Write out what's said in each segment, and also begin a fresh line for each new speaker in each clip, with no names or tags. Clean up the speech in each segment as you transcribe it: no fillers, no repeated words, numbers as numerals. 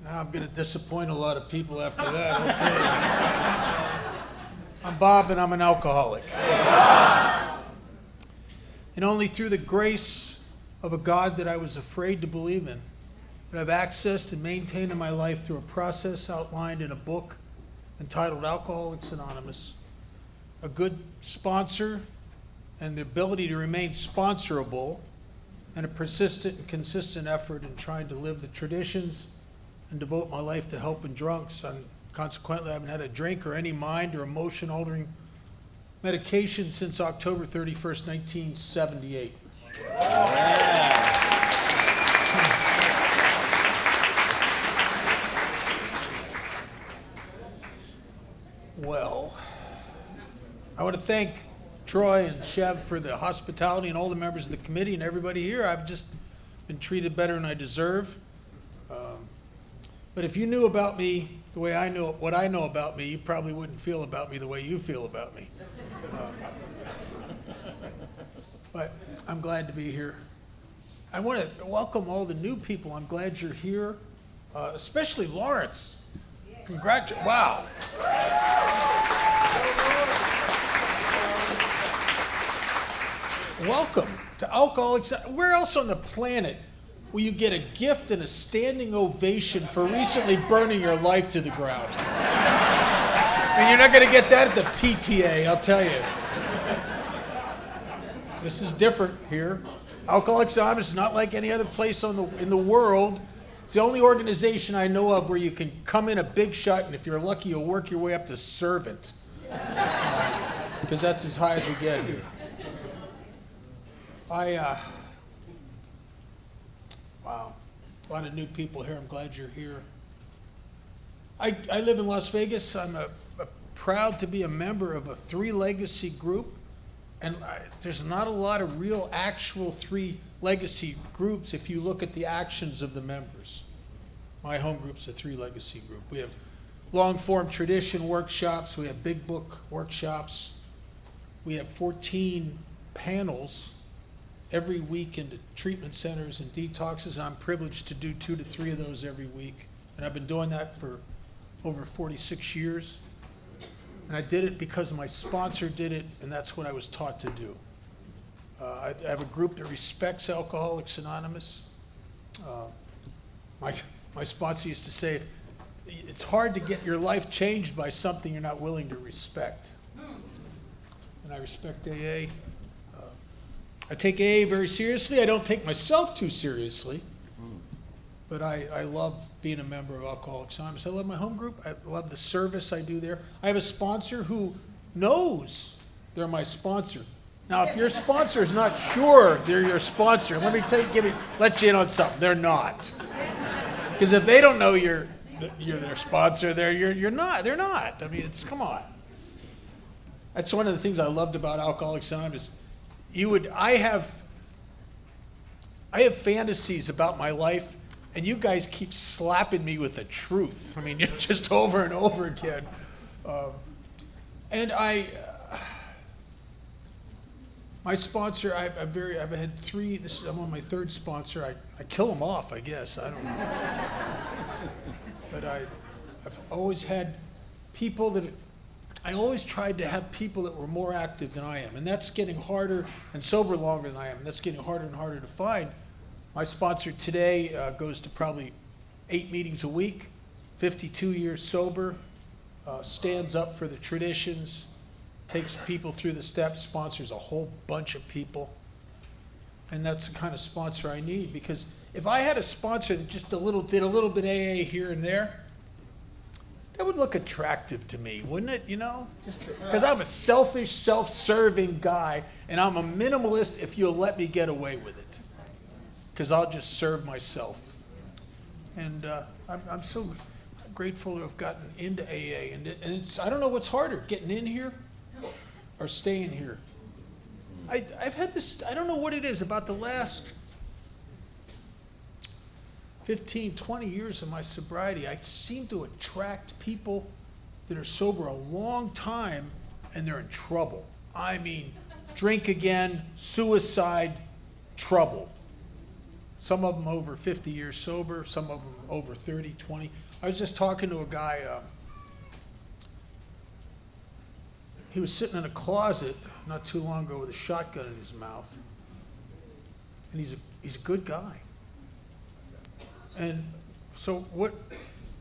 Now I'm going to disappoint a lot of people after that, I'll tell you. I'm Bob, and I'm an alcoholic. And only through the grace of a God that I was afraid to believe in, that I've accessed and maintained in my life through a process outlined in a book entitled Alcoholics Anonymous, a good sponsor, and the ability to remain sponsorable, and a persistent and consistent effort in trying to live the traditions and devote my life to helping drunks. And consequently, I haven't had a drink or any mind or emotion-altering medication since October 31st, 1978. Well, I want to thank Troy and Chev for the hospitality and all the members of the committee and everybody here. I've just been treated better than I deserve. But if you knew about me the way I know what I know about me, you probably wouldn't feel about me the way you feel about me. But I'm glad to be here. I want to welcome all the new people. I'm glad you're here, especially Lawrence. Congratulations. Wow. Welcome to Alcoholics. Where else on the planet will you get a gift and a standing ovation for recently burning your life to the ground? And you're not going to get that at the PTA, I'll tell you. This is different here. Alcoholics Anonymous is not like any other place in the world. It's the only organization I know of where you can come in a big shot, and if you're lucky, you'll work your way up to servant. Because that's as high as we get here. Wow, a lot of new people here. I'm glad you're here. I live in Las Vegas. I'm proud to be a member of a 3 legacy group, and there's not a lot of real actual 3 legacy groups if you look at the actions of the members. My home group's a 3 legacy group. We have long form tradition workshops. We have big book workshops. We have 14 panels every week into treatment centers and detoxes, and I'm privileged to do 2 to 3 of those every week. And I've been doing that for over 46 years. And I did it because my sponsor did it, and that's what I was taught to do. I have a group that respects Alcoholics Anonymous. My sponsor used to say, it's hard to get your life changed by something you're not willing to respect. And I respect AA. I take AA very seriously. I don't take myself too seriously, but I love being a member of Alcoholics Anonymous. I love my home group. I love the service I do there. I have a sponsor who knows they're my sponsor. Now, if your sponsor is not sure they're your sponsor, let you in on something. They're not. Because if they don't know you're their sponsor, you're not. They're not. I mean, come on. That's one of the things I loved about Alcoholics Anonymous. I have fantasies about my life, and you guys keep slapping me with the truth. I mean, just over and over again. My sponsor, I've had 3. I'm on my 3rd sponsor. I kill them off, I guess. I don't know. But I've always had people that. I always tried to have people that were more active than I am, and that's getting harder, and sober longer than I am, and that's getting harder and harder to find. My sponsor today goes to probably 8 meetings a week, 52 years sober, stands up for the traditions, takes people through the steps, sponsors a whole bunch of people, and that's the kind of sponsor I need. Because if I had a sponsor that just did a little bit AA here and there, that would look attractive to me, wouldn't it? Just because I'm a selfish, self-serving guy, and I'm a minimalist if you'll let me get away with it, because I'll just serve myself. And I'm so grateful to have gotten into AA, and I don't know what's harder, getting in here or staying here. I've had this, I don't know what it is, about the last 15, 20 years of my sobriety, I seem to attract people that are sober a long time and they're in trouble. I mean, drink again, suicide, trouble. Some of them over 50 years sober, some of them over 30, 20. I was just talking to a guy, he was sitting in a closet not too long ago with a shotgun in his mouth. And he's a good guy. And so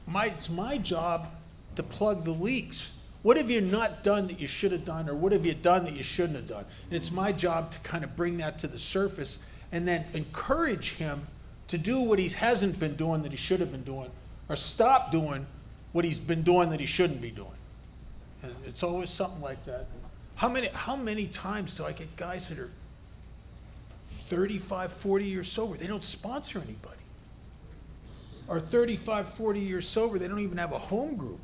it's my job to plug the leaks. What have you not done that you should have done, or what have you done that you shouldn't have done? And it's my job to kind of bring that to the surface and then encourage him to do what he hasn't been doing that he should have been doing, or stop doing what he's been doing that he shouldn't be doing. And it's always something like that. How many times do I get guys that are 35, 40 years sober, they don't sponsor anybody? Or 35, 40 years sober, they don't even have a home group.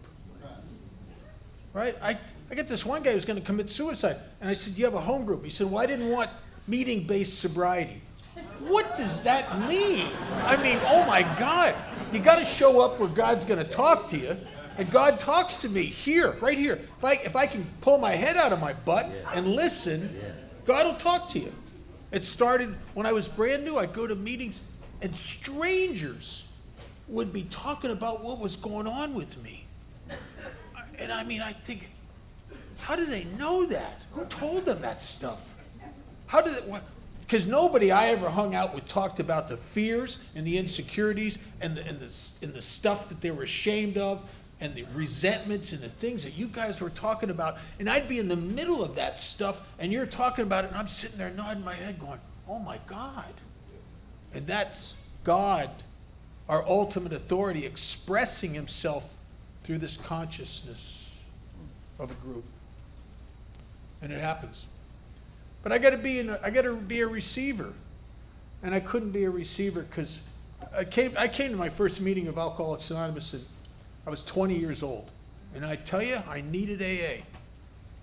Right? I get this one guy who's going to commit suicide, and I said, "You have a home group?" He said, "Well, I didn't want meeting-based sobriety." What does that mean? I mean, oh my God. You got to show up where God's going to talk to you, and God talks to me here, right here. If I can pull my head out of my butt and listen, God will talk to you. It started when I was brand new. I'd go to meetings, and strangers would be talking about what was going on with me. And I mean, I think, how do they know that? Who told them that stuff? How did it? Because nobody I ever hung out with talked about the fears and the insecurities and the stuff that they were ashamed of and the resentments and the things that you guys were talking about. And I'd be in the middle of that stuff, and you're talking about it, and I'm sitting there nodding my head going, "Oh my God." And that's God, our ultimate authority, expressing himself through this consciousness of a group. And it happens. But I got to be a receiver. And I couldn't be a receiver because I came to my first meeting of Alcoholics Anonymous, and I was 20 years old. And I tell you, I needed AA.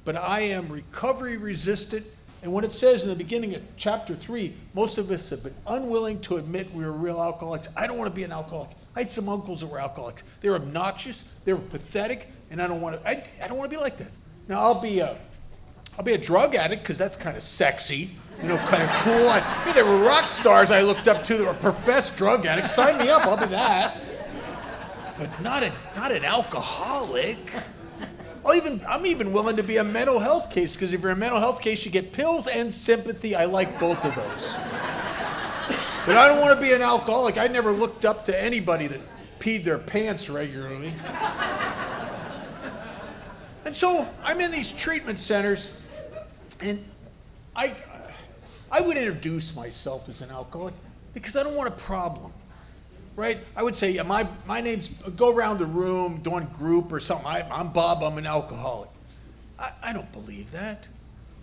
But I am recovery resistant. And when it says in the beginning of chapter 3, most of us have been unwilling to admit we were real alcoholics. I don't want to be an alcoholic. I had some uncles that were alcoholics. They were obnoxious, they were pathetic, and I don't want to be like that. Now I'll be a drug addict because that's kind of sexy, kind of cool. There were rock stars I looked up to that were professed drug addicts. Sign me up, I'll be that. But not an alcoholic. I'm even willing to be a mental health case, because if you're a mental health case, you get pills and sympathy. I like both of those. But I don't want to be an alcoholic. I never looked up to anybody that peed their pants regularly. And so I'm in these treatment centers, and I would introduce myself as an alcoholic because I don't want a problem. Right? I would say, my name's, go around the room, doing group or something. I'm Bob, I'm an alcoholic. I don't believe that.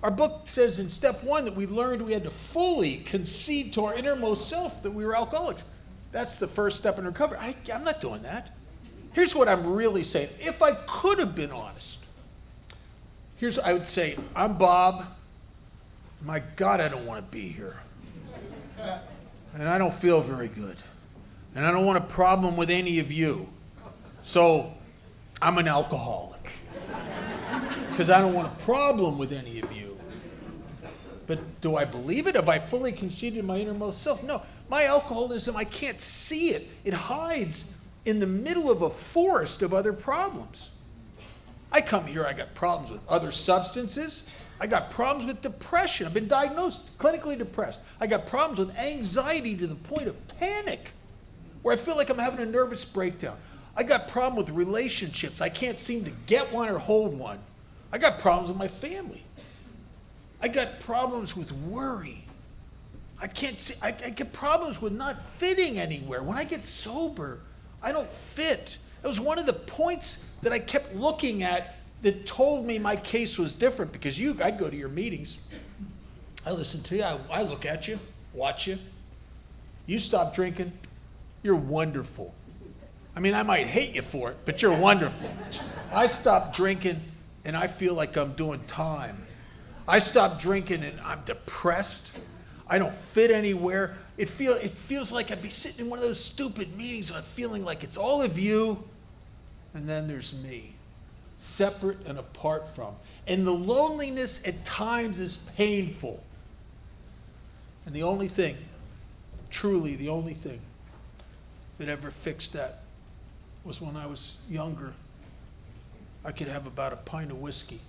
Our book says in step 1 that we learned we had to fully concede to our innermost self that we were alcoholics. That's the first step in recovery. I'm not doing that. Here's what I'm really saying. If I could have been honest, I would say, I'm Bob. My God, I don't want to be here. And I don't feel very good. And I don't want a problem with any of you. So I'm an alcoholic. Because I don't want a problem with any of you. But do I believe it? Have I fully conceded my innermost self? No. My alcoholism, I can't see it. It hides in the middle of a forest of other problems. I come here, I got problems with other substances. I got problems with depression. I've been diagnosed clinically depressed. I got problems with anxiety to the point of panic, where I feel like I'm having a nervous breakdown. I got problem with relationships. I can't seem to get one or hold one. I got problems with my family. I got problems with worry. I get problems with not fitting anywhere. When I get sober, I don't fit. It was one of the points that I kept looking at that told me my case was different, because I'd go to your meetings. I listen to you. I look at you, watch you. You stop drinking. You're wonderful. I mean, I might hate you for it, but you're wonderful. I stopped drinking, and I feel like I'm doing time. I stopped drinking, and I'm depressed. I don't fit anywhere. It feels like I'd be sitting in one of those stupid meetings, and I'm feeling like it's all of you, and then there's me, separate and apart from. And the loneliness at times is painful. And the only thing truly the only thing that ever fixed that was when I was younger. I could have about a pint of whiskey.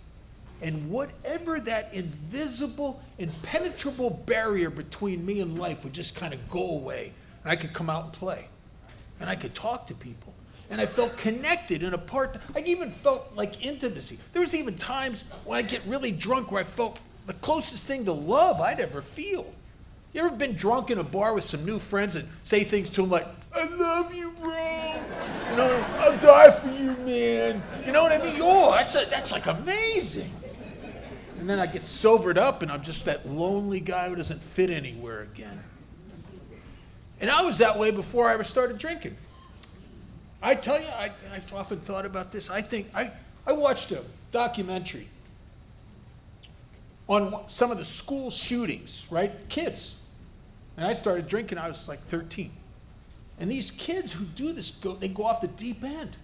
And whatever that invisible, impenetrable barrier between me and life would just kind of go away. And I could come out and play. And I could talk to people. And I felt connected and a part. I even felt like intimacy. There was even times when I get really drunk where I felt the closest thing to love I'd ever feel. You ever been drunk in a bar with some new friends and say things to them like, I love you, bro. You know, I'll die for you, man. You know what I mean? Oh, that's like amazing. And then I get sobered up and I'm just that lonely guy who doesn't fit anywhere again. And I was that way before I ever started drinking. I tell you, I've often thought about this. I think I watched a documentary on some of the school shootings, right? Kids. And I started drinking, I was like 13. And these kids who do this, they go off the deep end.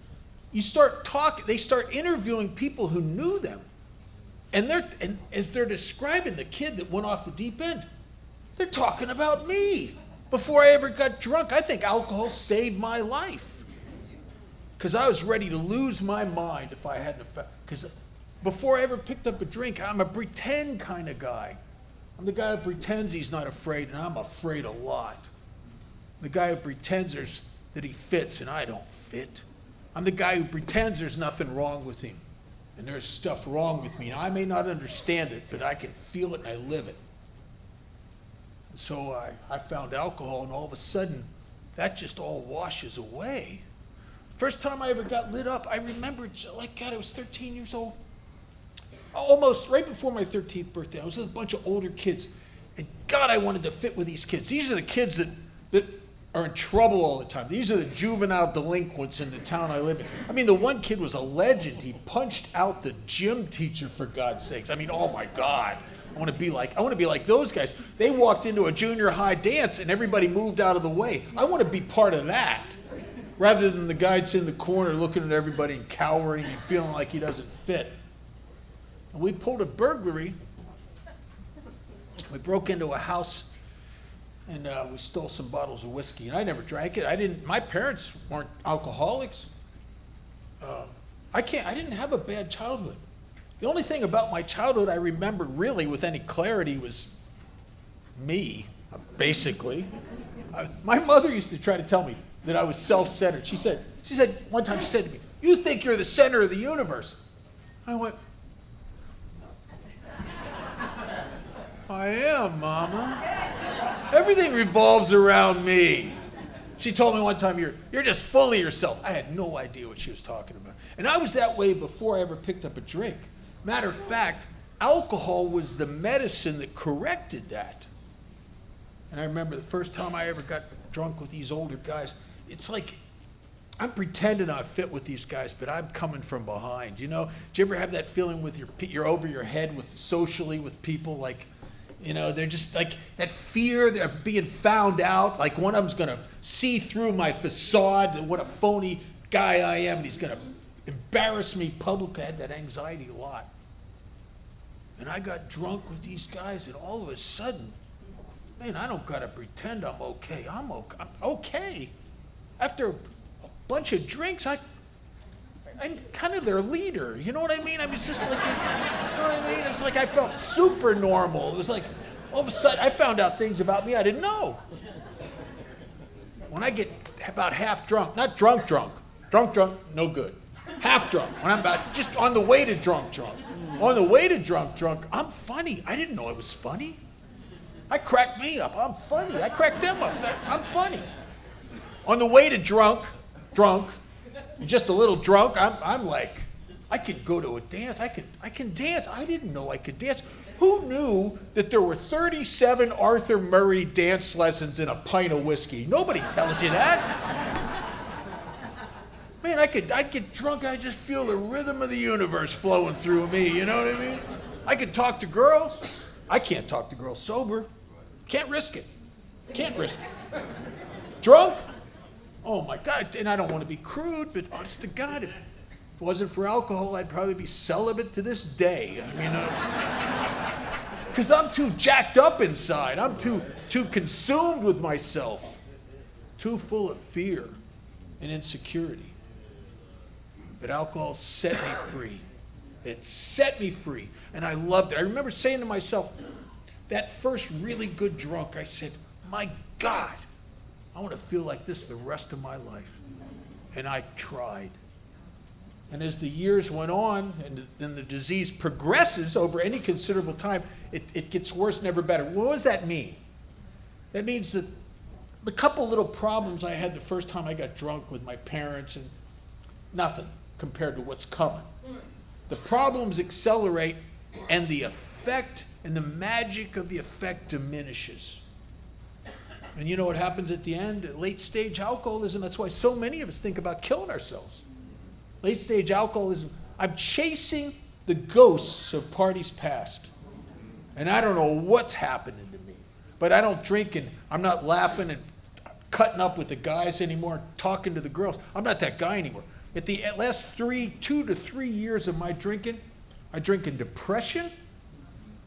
You start talking, they start interviewing people who knew them. And as they're describing the kid that went off the deep end, they're talking about me. Before I ever got drunk, I think alcohol saved my life. Because I was ready to lose my mind if I hadn't. Because before I ever picked up a drink, I'm a pretend kind of guy. I'm the guy who pretends he's not afraid, and I'm afraid a lot. The guy who pretends that he fits, and I don't fit. I'm the guy who pretends there's nothing wrong with him, and there's stuff wrong with me. And I may not understand it, but I can feel it and I live it. And so I found alcohol, and all of a sudden, that just all washes away. First time I ever got lit up, I remember, like, God, I was 13 years old. Almost right before my 13th birthday, I was with a bunch of older kids. And God, I wanted to fit with these kids. These are the kids that are in trouble all the time. These are the juvenile delinquents in the town I live in. I mean, the one kid was a legend. He punched out the gym teacher, for God's sakes. I mean, oh my God. I want to be like those guys. They walked into a junior high dance and everybody moved out of the way. I want to be part of that. Rather than the guy that's in the corner looking at everybody and cowering and feeling like he doesn't fit. And we pulled a burglary. We broke into a house and we stole some bottles of whiskey. And I never drank it. My parents weren't alcoholics. I didn't have a bad childhood. The only thing about my childhood I remember really with any clarity was me, basically. My mother used to try to tell me that I was self-centered. She said one time, she said to me, you think you're the center of the universe. I went, I am, Mama. Everything revolves around me. She told me one time, you're just full of yourself. I had no idea what she was talking about. And I was that way before I ever picked up a drink. Matter of fact, alcohol was the medicine that corrected that. And I remember the first time I ever got drunk with these older guys, it's like I'm pretending I fit with these guys, but I'm coming from behind. You know, do you ever have that feeling with you're over your head socially with people, like, you know, they're just like that fear of being found out, like one of them's gonna see through my facade, what a phony guy I am, and he's gonna embarrass me publicly. I had that anxiety a lot. And I got drunk with these guys, and all of a sudden, man, I don't gotta pretend I'm okay. I'm okay. After a bunch of drinks, I'm kind of their leader. You know what I mean? I mean, it's just like, you know what I mean? It was like I felt super normal. It was like, all of a sudden, I found out things about me I didn't know. When I get about half drunk, not drunk, no good. Half drunk, when I'm about just on the way to drunk. On the way to drunk, I'm funny. I didn't know I was funny. I cracked me up. I'm funny. I cracked them up. I'm funny. On the way to drunk, just a little drunk, I'm like, I could go to a dance. I can dance. I didn't know I could dance. Who knew that there were 37 Arthur Murray dance lessons in a pint of whiskey? Nobody tells you that. Man, I get drunk, I just feel the rhythm of the universe flowing through me, you know what I mean? I could talk to girls. I can't talk to girls sober. Can't risk it. Drunk? Oh my God, and I don't want to be crude, but honest to God, if it wasn't for alcohol, I'd probably be celibate to this day. I mean, Because I'm too jacked up inside. I'm too consumed with myself. Too full of fear and insecurity. But alcohol set me free. It set me free. And I loved it. I remember saying to myself, that first really good drunk, I said, my God, I want to feel like this the rest of my life. And I tried. And as the years went on and the disease progresses over any considerable time, it gets worse, never better. What does that mean? That means that the couple little problems I had the first time I got drunk with my parents and nothing compared to what's coming. The problems accelerate and the effect and the magic of the effect diminishes. And you know what happens at the end? Late stage alcoholism, that's why so many of us think about killing ourselves. Late stage alcoholism, I'm chasing the ghosts of parties past. And I don't know what's happening to me. But I don't drink and I'm not laughing and cutting up with the guys anymore, talking to the girls. I'm not that guy anymore. At the last 2 to 3 years of my drinking, I drink in depression.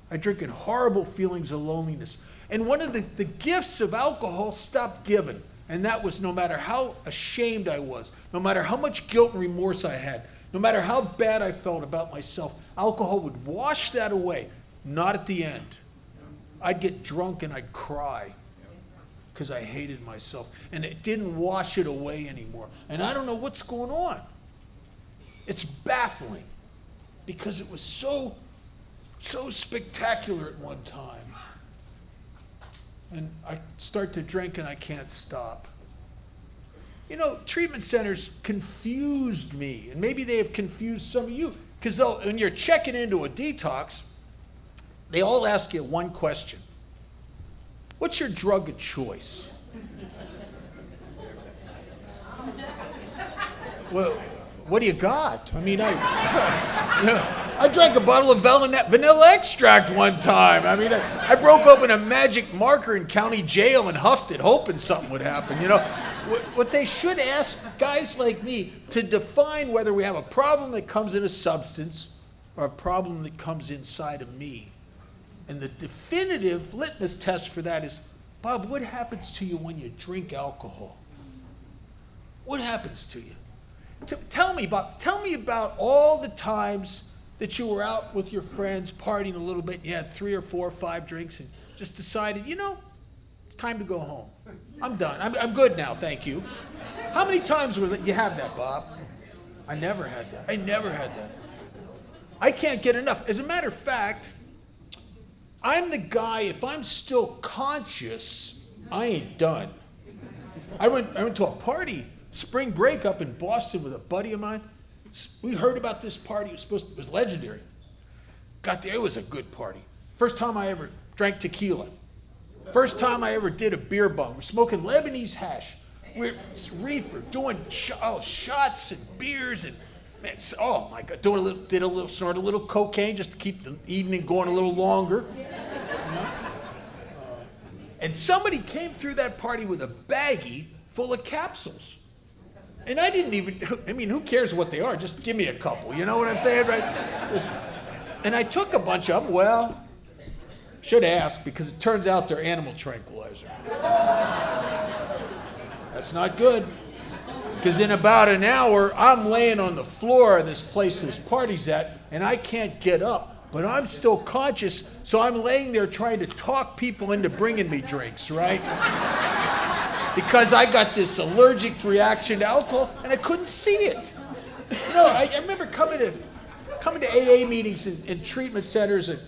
I drink in horrible feelings of loneliness. And one of the gifts of alcohol stopped giving. And that was no matter how ashamed I was, no matter how much guilt and remorse I had, no matter how bad I felt about myself, alcohol would wash that away. Not at the end. I'd get drunk and I'd cry because I hated myself. And it didn't wash it away anymore. And I don't know what's going on. It's baffling because it was so spectacular at one time. And I start to drink and I can't stop. You know, treatment centers confused me, and maybe they have confused some of you, because when you're checking into a detox, they all ask you one question. What's your drug of choice? Well, what do you got? I mean, I drank a bottle of vanilla extract one time. I mean, I broke open a magic marker in county jail and huffed it, hoping something would happen. You know, what they should ask guys like me to define whether we have a problem that comes in a substance or a problem that comes inside of me. And the definitive litmus test for that is, Bob, what happens to you when you drink alcohol? What happens to you? Tell me about all the times that you were out with your friends partying a little bit, and you had 3 or 4 or 5 drinks and just decided, you know, it's time to go home. I'm done. I'm good now, thank you. How many times was it you have that, Bob? I never had that. I can't get enough. As a matter of fact, I'm the guy, if I'm still conscious, I ain't done. I went to a party, spring break up in Boston with a buddy of mine. We heard about this party. It was legendary. Got there, it was a good party. First time I ever drank tequila. First time I ever did a beer bong. We're smoking Lebanese hash. We're reefer, doing shots and beers and man, oh my God, did a little cocaine just to keep the evening going a little longer. You know? And somebody came through that party with a baggie full of capsules. And I didn't even, who cares what they are? Just give me a couple, you know what I'm saying, right? And I took a bunch of them. Well, should ask, because it turns out they're animal tranquilizer. That's not good. Because in about an hour, I'm laying on the floor of this place this party's at, and I can't get up. But I'm still conscious, so I'm laying there trying to talk people into bringing me drinks, right? Because I got this allergic reaction to alcohol, and I couldn't see it. You know, I remember coming to AA meetings and treatment centers, and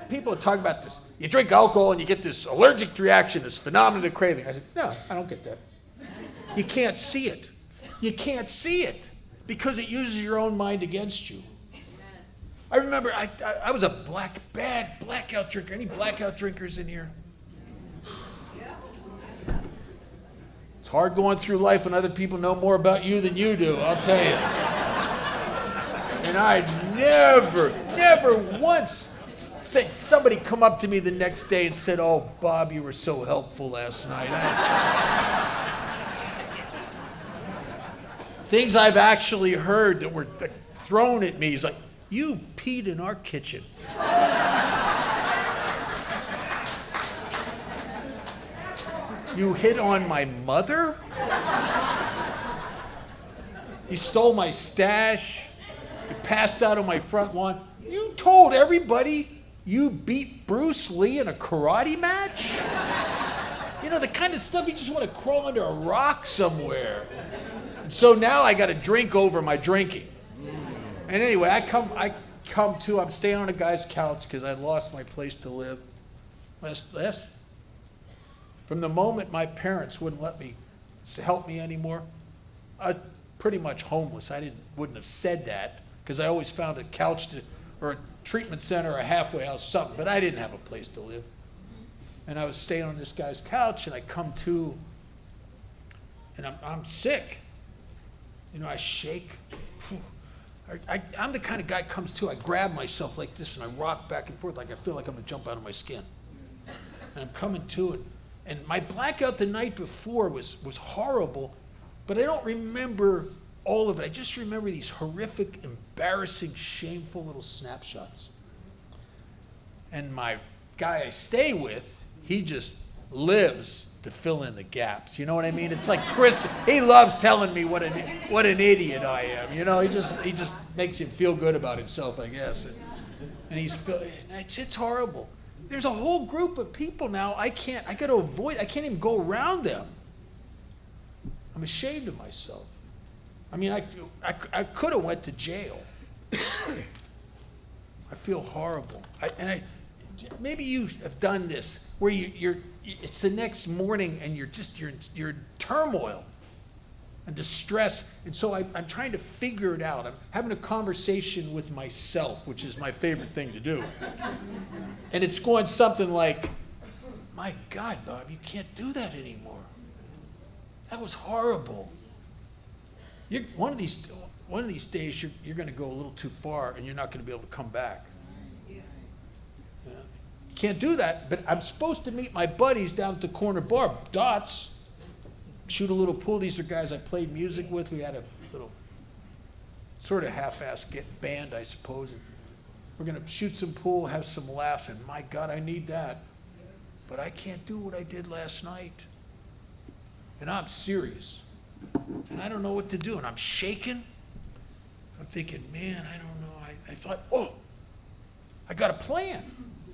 people would talk about this. You drink alcohol and you get this allergic reaction, this phenomenon of craving. I said, no, I don't get that. You can't see it. You can't see it because it uses your own mind against you. I remember I was a bad blackout drinker. Any blackout drinkers in here? It's hard going through life when other people know more about you than you do, I'll tell you. And I never once said, somebody come up to me the next day and said, oh, Bob, you were so helpful last night. Things I've actually heard that were thrown at me is like, you peed in our kitchen. You hit on my mother? You stole my stash? You passed out on my front lawn? You told everybody you beat Bruce Lee in a karate match? You know, the kind of stuff you just want to crawl under a rock somewhere. And so now I got to drink over my drinking. And anyway, I'm staying on a guy's couch because I lost my place to live. From the moment my parents wouldn't let me help me anymore, I was pretty much homeless. Wouldn't have said that because I always found a couch or a treatment center or a halfway house, something, but I didn't have a place to live. And I was staying on this guy's couch, and I come to, and I'm sick. You know, I shake. I'm the kind of guy comes to, I grab myself like this, and I rock back and forth like I feel like I'm going to jump out of my skin. And I'm coming to it. And my blackout the night before was horrible, but I don't remember all of it. I just remember these horrific, embarrassing, shameful little snapshots. And my guy I stay with, he just lives to fill in the gaps. You know what I mean? It's like Chris, he loves telling me what an idiot I am. You know, he just makes him feel good about himself, I guess. And it's horrible. There's a whole group of people now I got to avoid. I can't even go around them. I'm ashamed of myself. I mean, I could have went to jail. I feel horrible. Maybe you have done this where it's the next morning and you're in turmoil and distress. And so I'm trying to figure it out. I'm having a conversation with myself, which is my favorite thing to do. And it's going something like, my God, Bob, you can't do that anymore. That was horrible. One of these days, you're going to go a little too far and you're not going to be able to come back. Can't do that, but I'm supposed to meet my buddies down at the corner bar, Dots, shoot a little pool. These are guys I played music with. We had a little sort of half-assed band, I suppose. And we're going to shoot some pool, have some laughs, and my God, I need that. But I can't do what I did last night. And I'm serious. And I don't know what to do, and I'm shaking. I'm thinking, man, I don't know. I thought, I got a plan.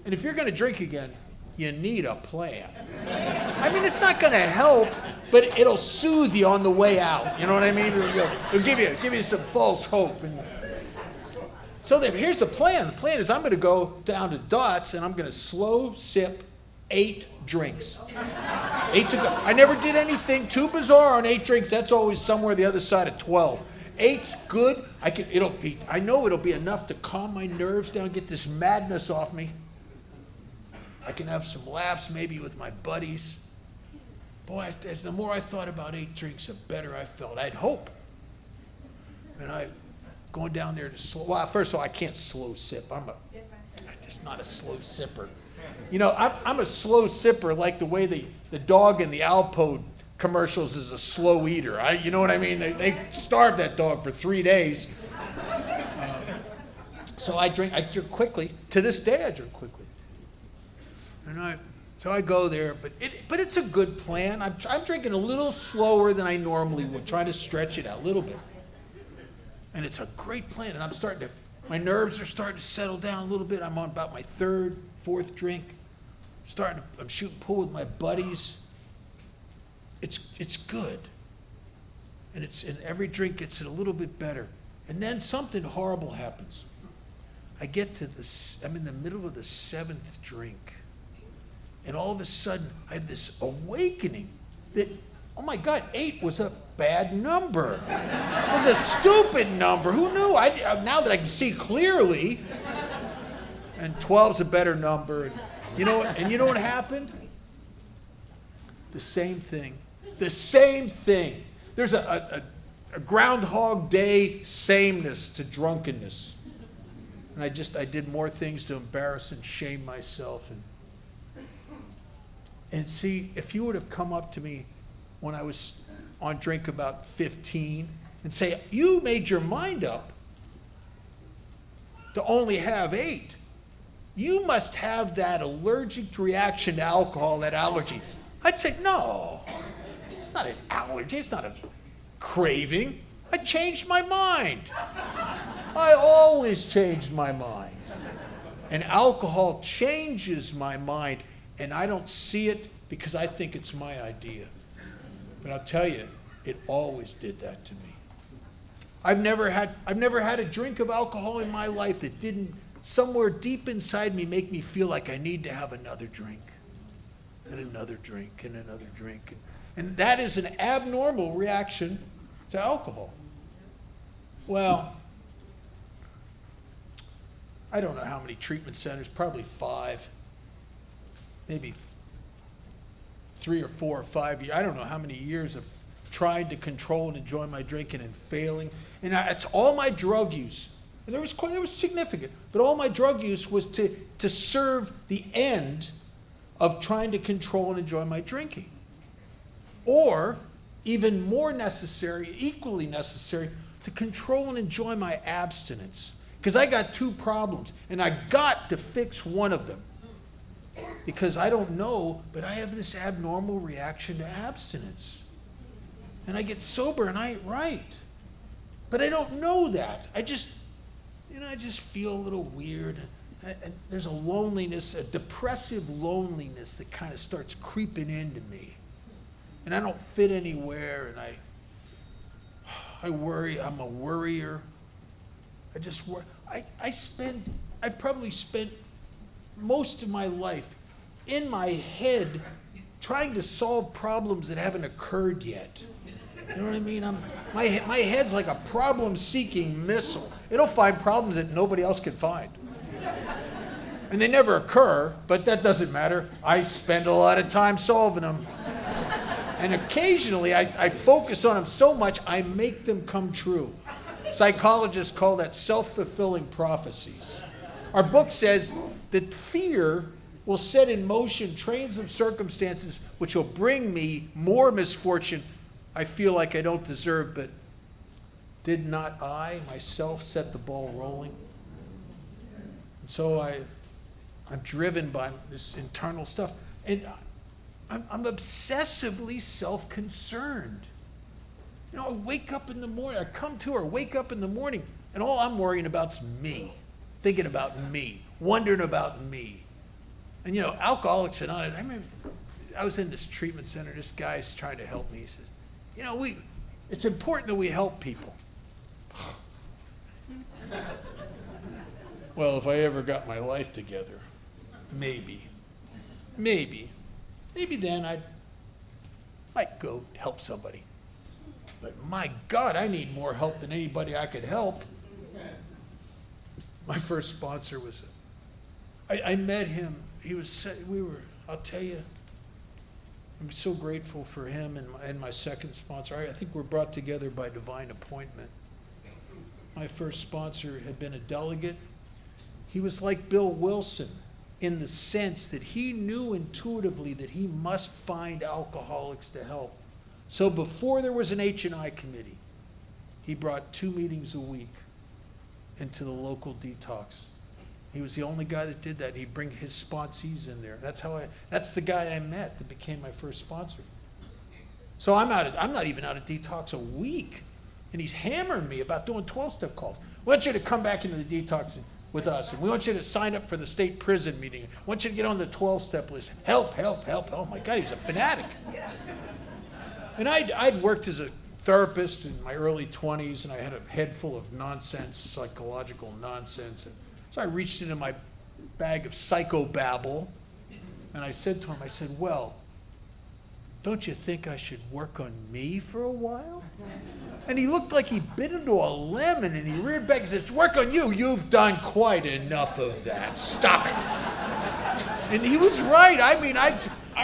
And if you're going to drink again, you need a plan. I mean, it's not going to help, but it'll soothe you on the way out. You know what I mean? It'll give you some false hope. And so here's the plan. The plan is I'm going to go down to Dots, and I'm going to slow sip 8 drinks. 8's a go. I never did anything too bizarre on 8 drinks. That's always somewhere the other side of 12. 8's good. I know it'll be enough to calm my nerves down, get this madness off me. I can have some laughs maybe with my buddies. Boy, as the more I thought about 8 drinks, the better I felt. I'd hope. And going down there to well, first of all, I can't slow sip. I'm just not a slow sipper. You know, I'm a slow sipper like the way the dog in the Alpo commercials is a slow eater. You know what I mean? They starved that dog for 3 days. So I drink quickly. To this day, I drink quickly. And so I go there, but it's a good plan. I'm drinking a little slower than I normally would, trying to stretch it out a little bit. And it's a great plan, and my nerves are starting to settle down a little bit. I'm on about my 3rd, 4th drink. I'm shooting pool with my buddies. It's good. And every drink gets it a little bit better. And then something horrible happens. I'm in the middle of the 7th drink. And all of a sudden, I have this awakening that, oh my God, 8 was a bad number. It was a stupid number. Who knew? Now that I can see clearly, and 12's a better number. And you know what happened? The same thing. The same thing. There's a Groundhog Day sameness to drunkenness. And I did more things to embarrass and shame myself. And see, if you would have come up to me when I was on drink about 15 and say, you made your mind up to only have 8. You must have that allergic reaction to alcohol, that allergy. I'd say, no, it's not an allergy, it's not a craving. I changed my mind. I always changed my mind. And alcohol changes my mind, and I don't see it because I think it's my idea. But I'll tell you, it always did that to me. I've never had a drink of alcohol in my life that didn't somewhere deep inside me make me feel like I need to have another drink and another drink and another drink. And that is an abnormal reaction to alcohol. Well, I don't know how many treatment centers, probably 5, maybe 3 or 4 or 5 years. I don't know how many years of trying to control and enjoy my drinking and failing. And it's all my drug use. And it was significant, but all my drug use was to serve the end of trying to control and enjoy my drinking. Or, even more necessary, equally necessary, to control and enjoy my abstinence. Because I got 2 problems, and I got to fix one of them. Because I don't know, but I have this abnormal reaction to abstinence. And I get sober and I ain't right. But I don't know that. I just feel a little weird. And there's a loneliness, a depressive loneliness that kind of starts creeping into me. And I don't fit anywhere, and I worry. I'm a worrier. I just worry. I probably spent most of my life in my head trying to solve problems that haven't occurred yet. You know what I mean? My head's like a problem-seeking missile. It'll find problems that nobody else can find. And they never occur, but that doesn't matter. I spend a lot of time solving them. And occasionally, I focus on them so much, I make them come true. Psychologists call that self-fulfilling prophecies. Our book says that fear will set in motion trains of circumstances which will bring me more misfortune I feel like I don't deserve, but did not I, myself, set the ball rolling? And so I'm driven by this internal stuff. And I'm obsessively self-concerned. You know, I wake up in the morning, I come to or wake up in the morning, and all I'm worrying about is me, thinking about me, wondering about me. And you know, Alcoholics Anonymous, I remember I was in this treatment center, this guy's trying to help me. He says, you know, it's important that we help people. Well, if I ever got my life together, maybe then I might go help somebody. But my God, I need more help than anybody I could help. My first sponsor was, I met him. I'll tell you, I'm so grateful for him and my second sponsor. I think we're brought together by divine appointment. My first sponsor had been a delegate. He was like Bill Wilson in the sense that he knew intuitively that he must find alcoholics to help. So before there was an H&I committee, he brought 2 meetings a week into the local detox. He was the only guy that did that. He'd bring his sponsees in there. That's the guy I met that became my first sponsor. So I'm not even out of detox a week. And he's hammering me about doing 12-step calls. We want you to come back into the detox with us. And we want you to sign up for the state prison meeting. We want you to get on the 12-step list. Help. Oh my God, he was a fanatic. And I'd worked as a therapist in my early 20s, and I had a head full of nonsense, psychological nonsense. And so I reached into my bag of psychobabble, and I said to him, well, don't you think I should work on me for a while? And he looked like he bit into a lemon, and he reared back and said, work on you. You've done quite enough of that. Stop it. And he was right. I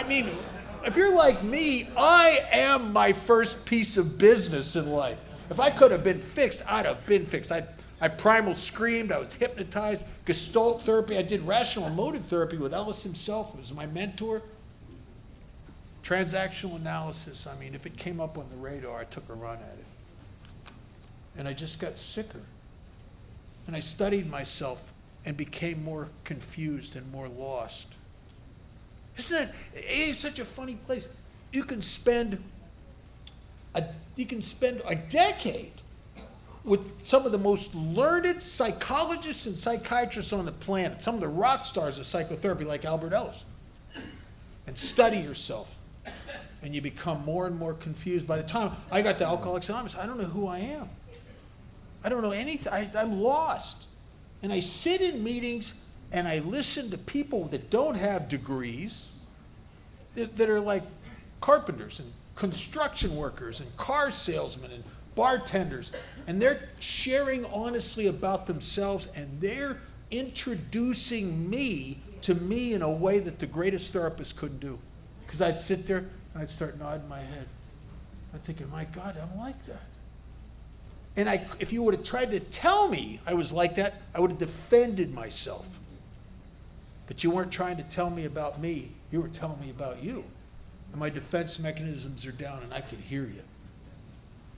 mean, if you're like me, I am my first piece of business in life. If I could have been fixed, I'd have been fixed. I primal screamed, I was hypnotized, Gestalt therapy, I did rational emotive therapy with Ellis himself, who was my mentor. Transactional analysis, I mean, if it came up on the radar, I took a run at it. And I just got sicker. And I studied myself and became more confused and more lost. Isn't that, AA is such a funny place. You can spend a decade with some of the most learned psychologists and psychiatrists on the planet, some of the rock stars of psychotherapy like Albert Ellis, and study yourself. And you become more and more confused. By the time I got to Alcoholics Anonymous, I don't know who I am. I don't know anything. I'm lost. And I sit in meetings and I listen to people that don't have degrees, that are like carpenters and construction workers and car salesmen and bartenders, and they're sharing honestly about themselves, and they're introducing me to me in a way that the greatest therapist couldn't do. Because I'd sit there and I'd start nodding my head. I'm thinking, my God, I'm like that. And if you would have tried to tell me I was like that, I would have defended myself. But you weren't trying to tell me about me. You were telling me about you. And my defense mechanisms are down, and I could hear you.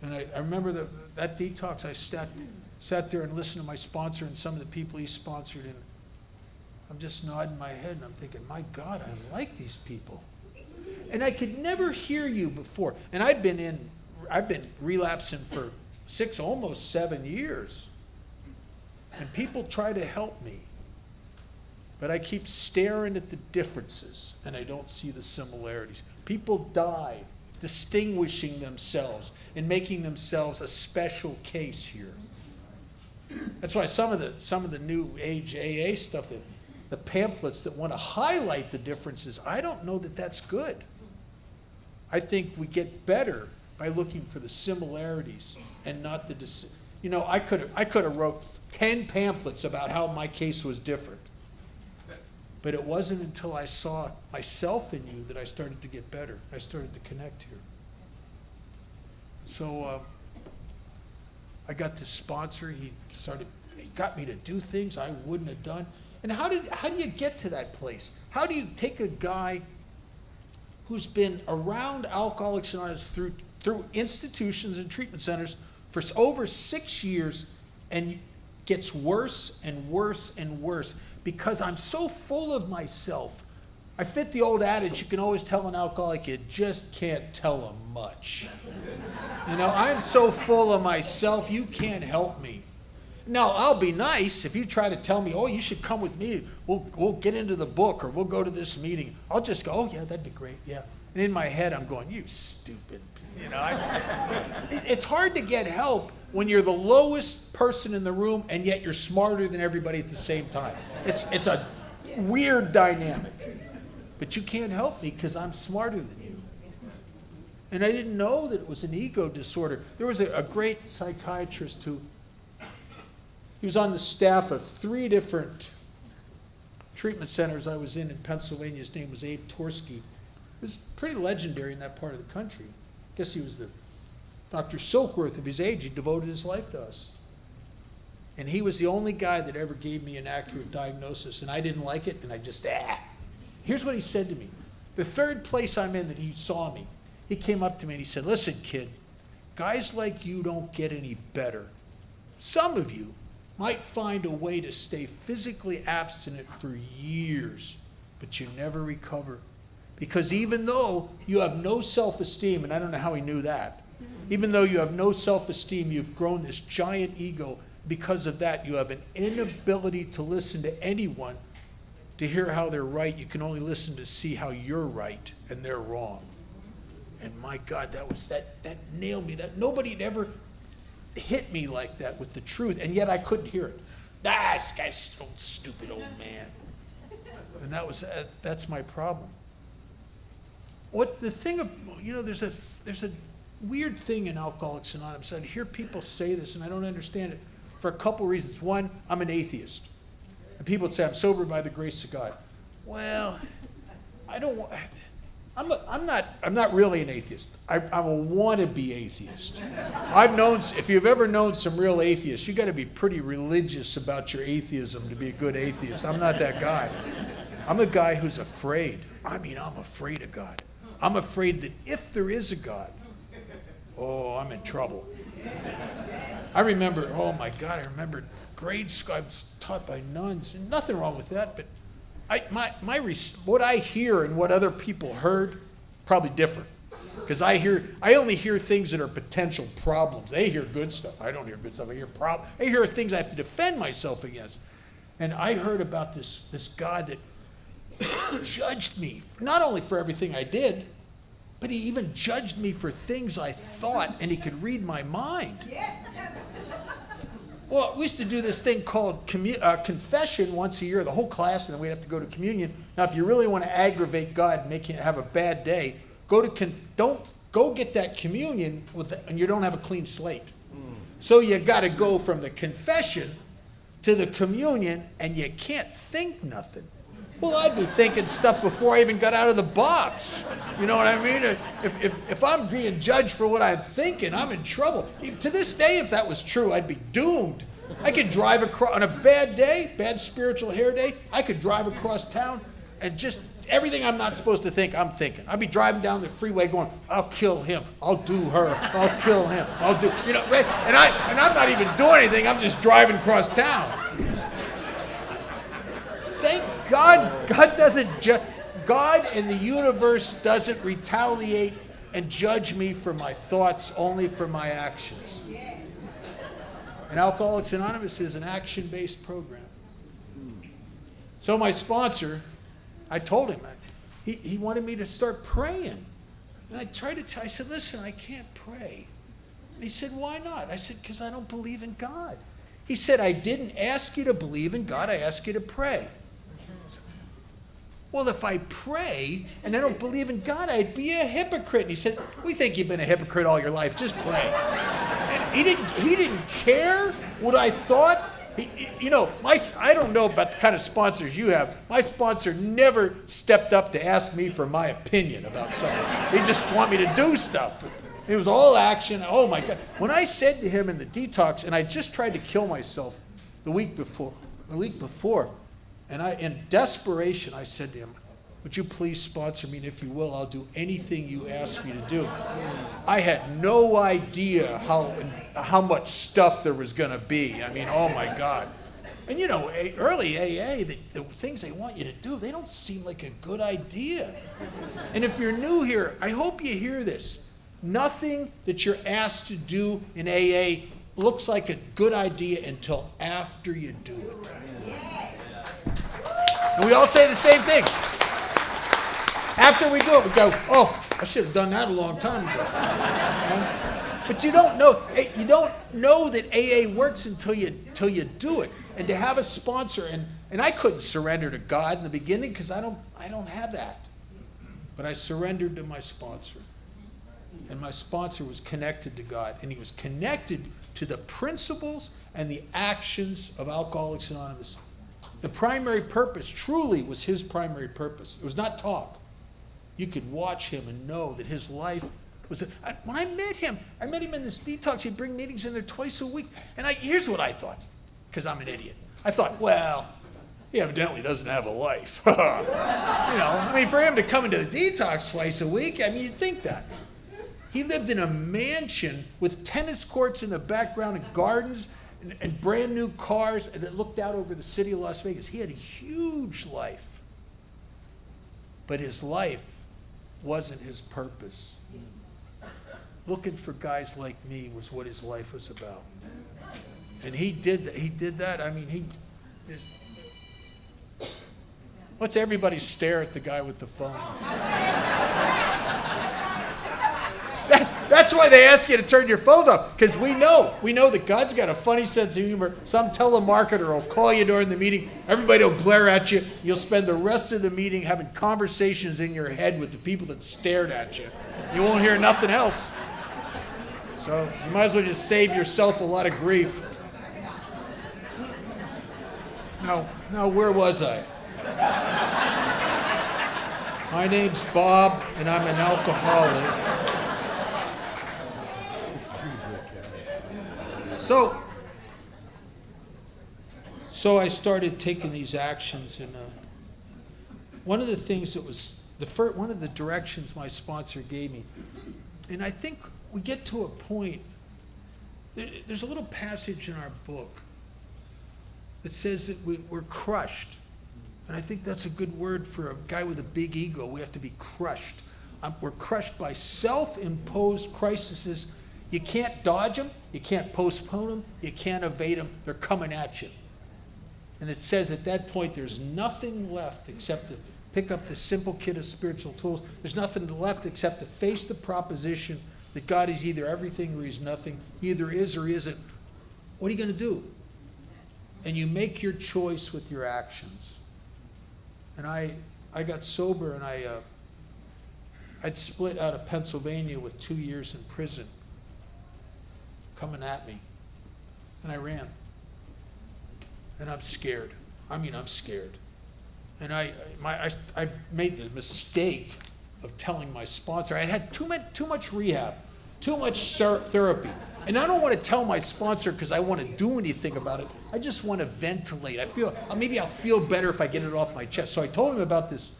And I remember that detox, I sat there and listened to my sponsor and some of the people he sponsored, and I'm just nodding my head, and I'm thinking, my God, I'm like these people. And I could never hear you before. And I've been relapsing for almost 7 years. And people try to help me. But I keep staring at the differences, and I don't see the similarities. People die distinguishing themselves and making themselves a special case here. That's why some of the new age AA stuff, the pamphlets that want to highlight the differences, I don't know that that's good. I think we get better by looking for the similarities and not the I could have wrote 10 pamphlets about how my case was different. But it wasn't until I saw myself in you that I started to get better. I started to connect here. So I got this sponsor. He got me to do things I wouldn't have done. And how do you get to that place? How do you take a guy who's been around Alcoholics Anonymous through institutions and treatment centers for over 6 years and gets worse and worse and worse because I'm so full of myself. I fit the old adage, you can always tell an alcoholic, you just can't tell them much. I'm so full of myself, you can't help me. Now, I'll be nice if you try to tell me, oh, you should come with me. We'll get into the book or we'll go to this meeting. I'll just go, oh, yeah, that'd be great, yeah. And in my head, I'm going, you stupid. It's hard to get help when you're the lowest person in the room and yet you're smarter than everybody at the same time. It's a weird dynamic. But you can't help me because I'm smarter than you. And I didn't know that it was an ego disorder. There was a great psychiatrist he was on the staff of 3 different treatment centers I was in Pennsylvania. His name was Abe Torsky. He was pretty legendary in that part of the country. I guess he was the Dr. Silkworth of his age. He devoted his life to us. And he was the only guy that ever gave me an accurate diagnosis, and I didn't like it, and I just, Here's what he said to me. The 3rd place I'm in that he saw me, he came up to me and he said, listen, kid, guys like you don't get any better. Some of you might find a way to stay physically abstinent for years, but you never recover. Because even though you have no self-esteem, and I don't know how he knew that, even though you have no self-esteem, you've grown this giant ego. Because of that, you have an inability to listen to anyone to hear how they're right. You can only listen to see how you're right and they're wrong. And my God, that nailed me. That nobody had ever hit me like that with the truth, and yet I couldn't hear it. This guy's an old stupid old man. And that's my problem. There's a weird thing in Alcoholics Anonymous. I hear people say this, and I don't understand it for a couple reasons. One, I'm an atheist. And people would say, I'm sober by the grace of God. Well, I'm not really an atheist. I'm a wannabe atheist. If you've ever known some real atheists, you got to be pretty religious about your atheism to be a good atheist. I'm not that guy. I'm a guy who's afraid. I'm afraid of God. I'm afraid that if there is a God, I'm in trouble. I remember grade school. I was taught by nuns, and nothing wrong with that, but what I hear and what other people heard, probably different. Because I only hear things that are potential problems. They hear good stuff. I don't hear good stuff. I hear things I have to defend myself against. And I heard about this God that judged me, not only for everything I did, but he even judged me for things I thought, and he could read my mind. Well, we used to do this thing called confession once a year, the whole class, and then we'd have to go to communion. Now, if you really want to aggravate God and make him have a bad day, don't go get that communion and you don't have a clean slate. So you got to go from the confession to the communion, and you can't think nothing. Well, I'd be thinking stuff before I even got out of the box. You know what I mean? If I'm being judged for what I'm thinking, I'm in trouble. To this day, if that was true, I'd be doomed. I could drive across, on a bad day, bad spiritual hair day, I could drive across town and just everything I'm not supposed to think, I'm thinking. I'd be driving down the freeway going, I'll kill him, I'll do her, I'll kill him, I'll do, you know, and I'm not even doing anything, I'm just driving across town. Thank God, God in the universe doesn't retaliate and judge me for my thoughts, only for my actions. And Alcoholics Anonymous is an action-based program. So my sponsor, I told him, he wanted me to start praying. And I said, listen, I can't pray. And he said, why not? I said, because I don't believe in God. He said, I didn't ask you to believe in God, I asked you to pray. Well, if I pray and I don't believe in God, I'd be a hypocrite. And he said, we think you've been a hypocrite all your life, just pray. And he didn't care what I thought. I don't know about the kind of sponsors you have. My sponsor never stepped up to ask me for my opinion about something. He just want me to do stuff. It was all action. Oh my God. When I said to him in the detox, and I just tried to kill myself the week before, and in desperation, I said to him, would you please sponsor me? And if you will, I'll do anything you ask me to do. I had no idea how much stuff there was going to be. I mean, oh my God. And you know, early AA, the things they want you to do, they don't seem like a good idea. And if you're new here, I hope you hear this. Nothing that you're asked to do in AA looks like a good idea until after you do it. And we all say the same thing. After we do it, we go, oh, I should have done that a long time ago. But you don't know that AA works until you do it. And to have a sponsor, and I couldn't surrender to God in the beginning because I don't have that. But I surrendered to my sponsor. And my sponsor was connected to God. And he was connected to the principles and the actions of Alcoholics Anonymous. The primary purpose truly was his primary purpose. It was not talk. You could watch him and know that his life was... When I met him in this detox. He'd bring meetings in there twice a week. And here's what I thought, because I'm an idiot. I thought, well, he evidently doesn't have a life. For him to come into the detox twice a week, you'd think that. He lived in a mansion with tennis courts in the background and gardens and brand new cars that looked out over the city of Las Vegas. He had a huge life. But his life wasn't his purpose. Looking for guys like me was what his life was about. And he did that. Let's everybody stare at the guy with the phone. That's why they ask you to turn your phones off, because we know that God's got a funny sense of humor. Some telemarketer will call you during the meeting. Everybody will glare at you. You'll spend the rest of the meeting having conversations in your head with the people that stared at you. You won't hear nothing else. So you might as well just save yourself a lot of grief. Now, where was I? My name's Bob, and I'm an alcoholic. So I started taking these actions, and one of the things that was one of the directions my sponsor gave me, and I think we get to a point. There's a little passage in our book that says that we're crushed And I think that's a good word for a guy with a big ego. We have to be crushed. We're crushed by self-imposed crises. You can't dodge them. You can't postpone them. You can't evade them. They're coming at you. And it says at that point there's nothing left except to pick up the simple kit of spiritual tools. There's nothing left except to face the proposition that God is either everything or he's nothing. He either is or he isn't. What are you going to do? And you make your choice with your actions. And I got sober, and I'd split out of Pennsylvania with 2 years in prison coming at me. And I ran. And I'm scared. I'm scared. And I made the mistake of telling my sponsor. I had too much rehab, too much therapy. And I don't want to tell my sponsor because I want to do anything about it. I just want to ventilate. Maybe I'll feel better if I get it off my chest. So I told him about this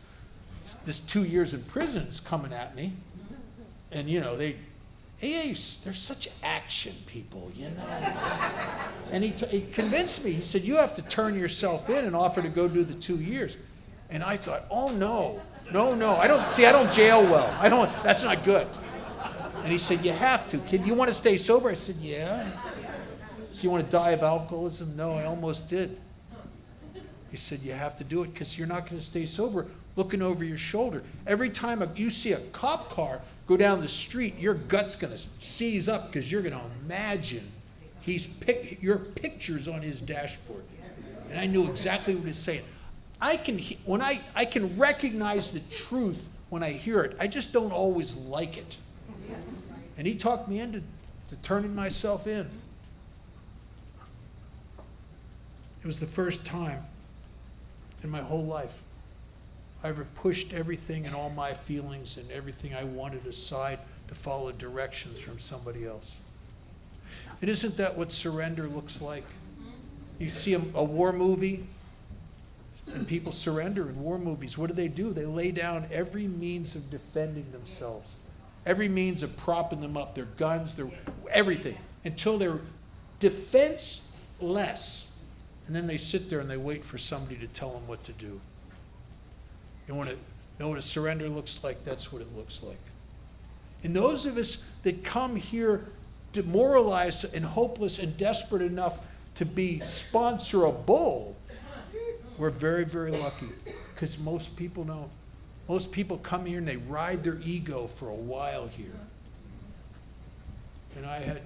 2 years in prison is coming at me. And they're such action people, And he convinced me. He said, you have to turn yourself in and offer to go do the 2 years. And I thought, oh no. I don't jail well. That's not good. And he said, you have to. Kid, you want to stay sober? I said, yeah. So you want to die of alcoholism? No, I almost did. He said, you have to do it because you're not going to stay sober looking over your shoulder. Every time you see a cop car go down the street, your gut's going to seize up because you're going to imagine your picture's on his dashboard. And I knew exactly what he's saying. I can recognize the truth when I hear it. I just don't always like it. And he talked me into turning myself in. It was the first time in my whole life I ever pushed everything and all my feelings and everything I wanted aside to follow directions from somebody else. And isn't that what surrender looks like? You see a war movie, and people surrender in war movies. What do? They lay down every means of defending themselves. Every means of propping them up, their guns, their everything, until they're defenseless. And then they sit there and they wait for somebody to tell them what to do. You want to know what a surrender looks like? That's what it looks like. And those of us that come here demoralized and hopeless and desperate enough to be sponsorable, we're very, very lucky, because most people don't. Most people come here and they ride their ego for a while here. And I had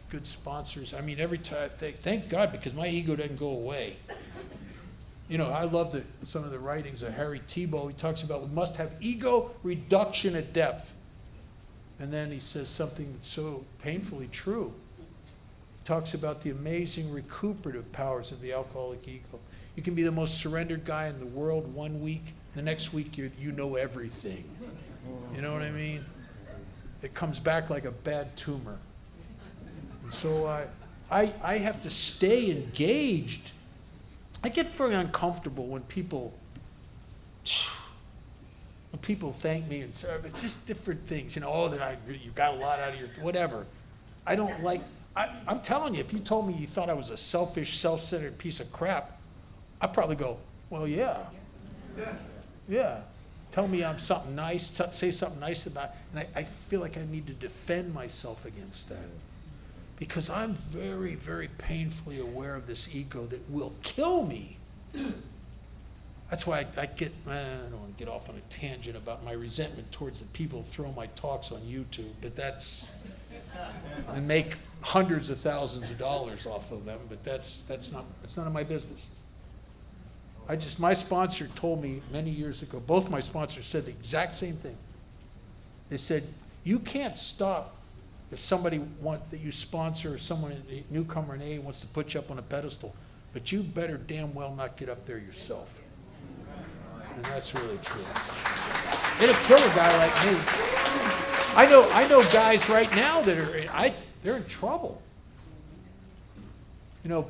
good sponsors. Every time, thank God, because my ego doesn't go away. I love some of the writings of Harry Tiebout. He talks about we must have ego reduction at depth. And then he says something that's so painfully true. He talks about the amazing recuperative powers of the alcoholic ego. You can be the most surrendered guy in the world 1 week. The next week, you know everything. You know what I mean? It comes back like a bad tumor. And so I have to stay engaged. I get very uncomfortable when people thank me and say, just different things. You got a lot out of your, whatever. I don't like, I'm telling you, if you told me you thought I was a selfish, self-centered piece of crap, I'd probably go, well, yeah. Yeah. Tell me I'm something nice, say something nice about it. And I feel like I need to defend myself against that. Because I'm very, very painfully aware of this ego that will kill me. That's why I don't want to get off on a tangent about my resentment towards the people who throw my talks on YouTube, but and make hundreds of thousands of dollars off of them, but that's none of my business. My sponsor told me many years ago, both my sponsors said the exact same thing. They said, you can't stop if somebody that you sponsor or someone, a newcomer in AA wants to put you up on a pedestal, but you better damn well not get up there yourself. And that's really true. It'll kill a guy like me. I know guys right now that they're in trouble.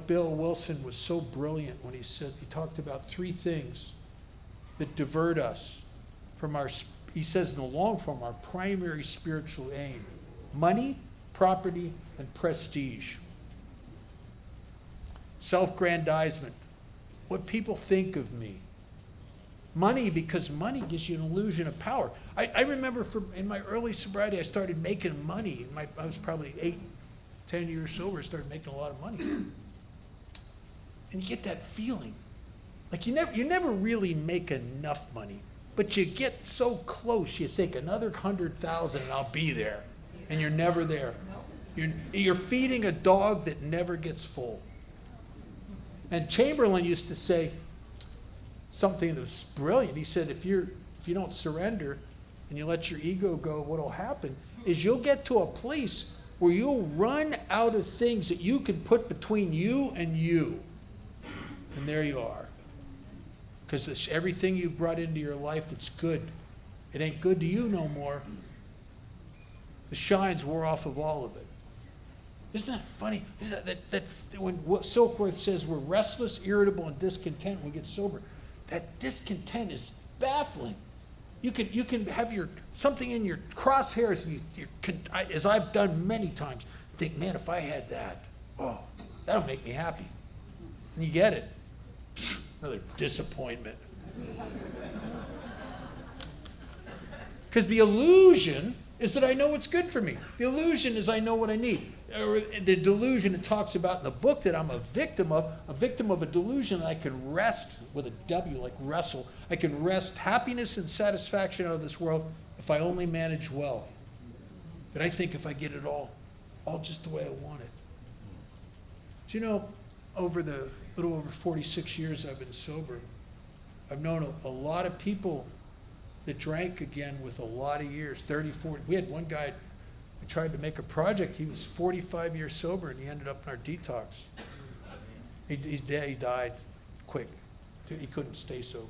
Bill Wilson was so brilliant when he talked about 3 things that divert us from he says in the long form, our primary spiritual aim: money, property, and prestige. Self-grandizement, what people think of me. money because money gives you an illusion of power. I remember in my early sobriety, I started making money. I was probably 8, 10 years sober, I started making a lot of money. And you get that feeling. Like you never really make enough money, but you get so close, you think another 100,000 and I'll be there. And you're never there. You're feeding a dog that never gets full. And Chamberlain used to say something that was brilliant. He said, if you don't surrender and you let your ego go, what'll happen is you'll get to a place where you'll run out of things that you can put between you and you. And there you are. Because everything you brought into your life that's good, it ain't good to you no more. The shines wore off of all of it. Isn't that funny? Isn't that when Silkworth says we're restless, irritable, and discontent when we get sober, that discontent is baffling. You can have something in your crosshairs, and as I've done many times, think, man, if I had that, oh, that'll make me happy. And you get it. Another disappointment. Because the illusion is that I know what's good for me. The illusion is I know what I need. Or the delusion it talks about in the book that I'm a victim of a delusion. I can wrest, with a W like wrestle, I can wrest happiness and satisfaction out of this world if I only manage well. But I think if I get it all just the way I want it. Do you know, over the little over 46 years I've been sober, I've known a lot of people that drank again with a lot of years, 30, 40. We had one guy, we tried to make a project. He was 45 years sober, and he ended up in our detox. He died quick. He couldn't stay sober.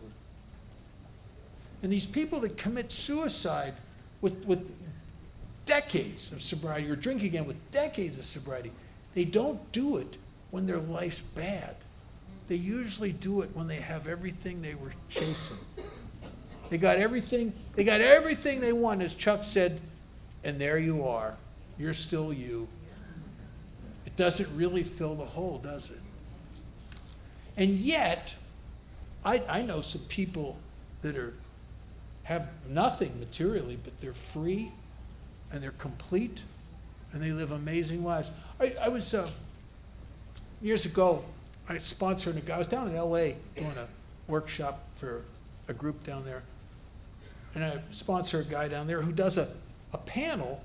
And these people that commit suicide with decades of sobriety, or drink again with decades of sobriety, they don't do it when their life's bad. They usually do it when they have everything they were chasing. They got everything they want, as Chuck said, and there you are. You're still you. It doesn't really fill the hole, does it? And yet, I know some people that have nothing materially, but they're free and they're complete and they live amazing lives. I was, years ago, I sponsored a guy. I was down in LA doing a workshop for a group down there. And I sponsor a guy down there who does a panel.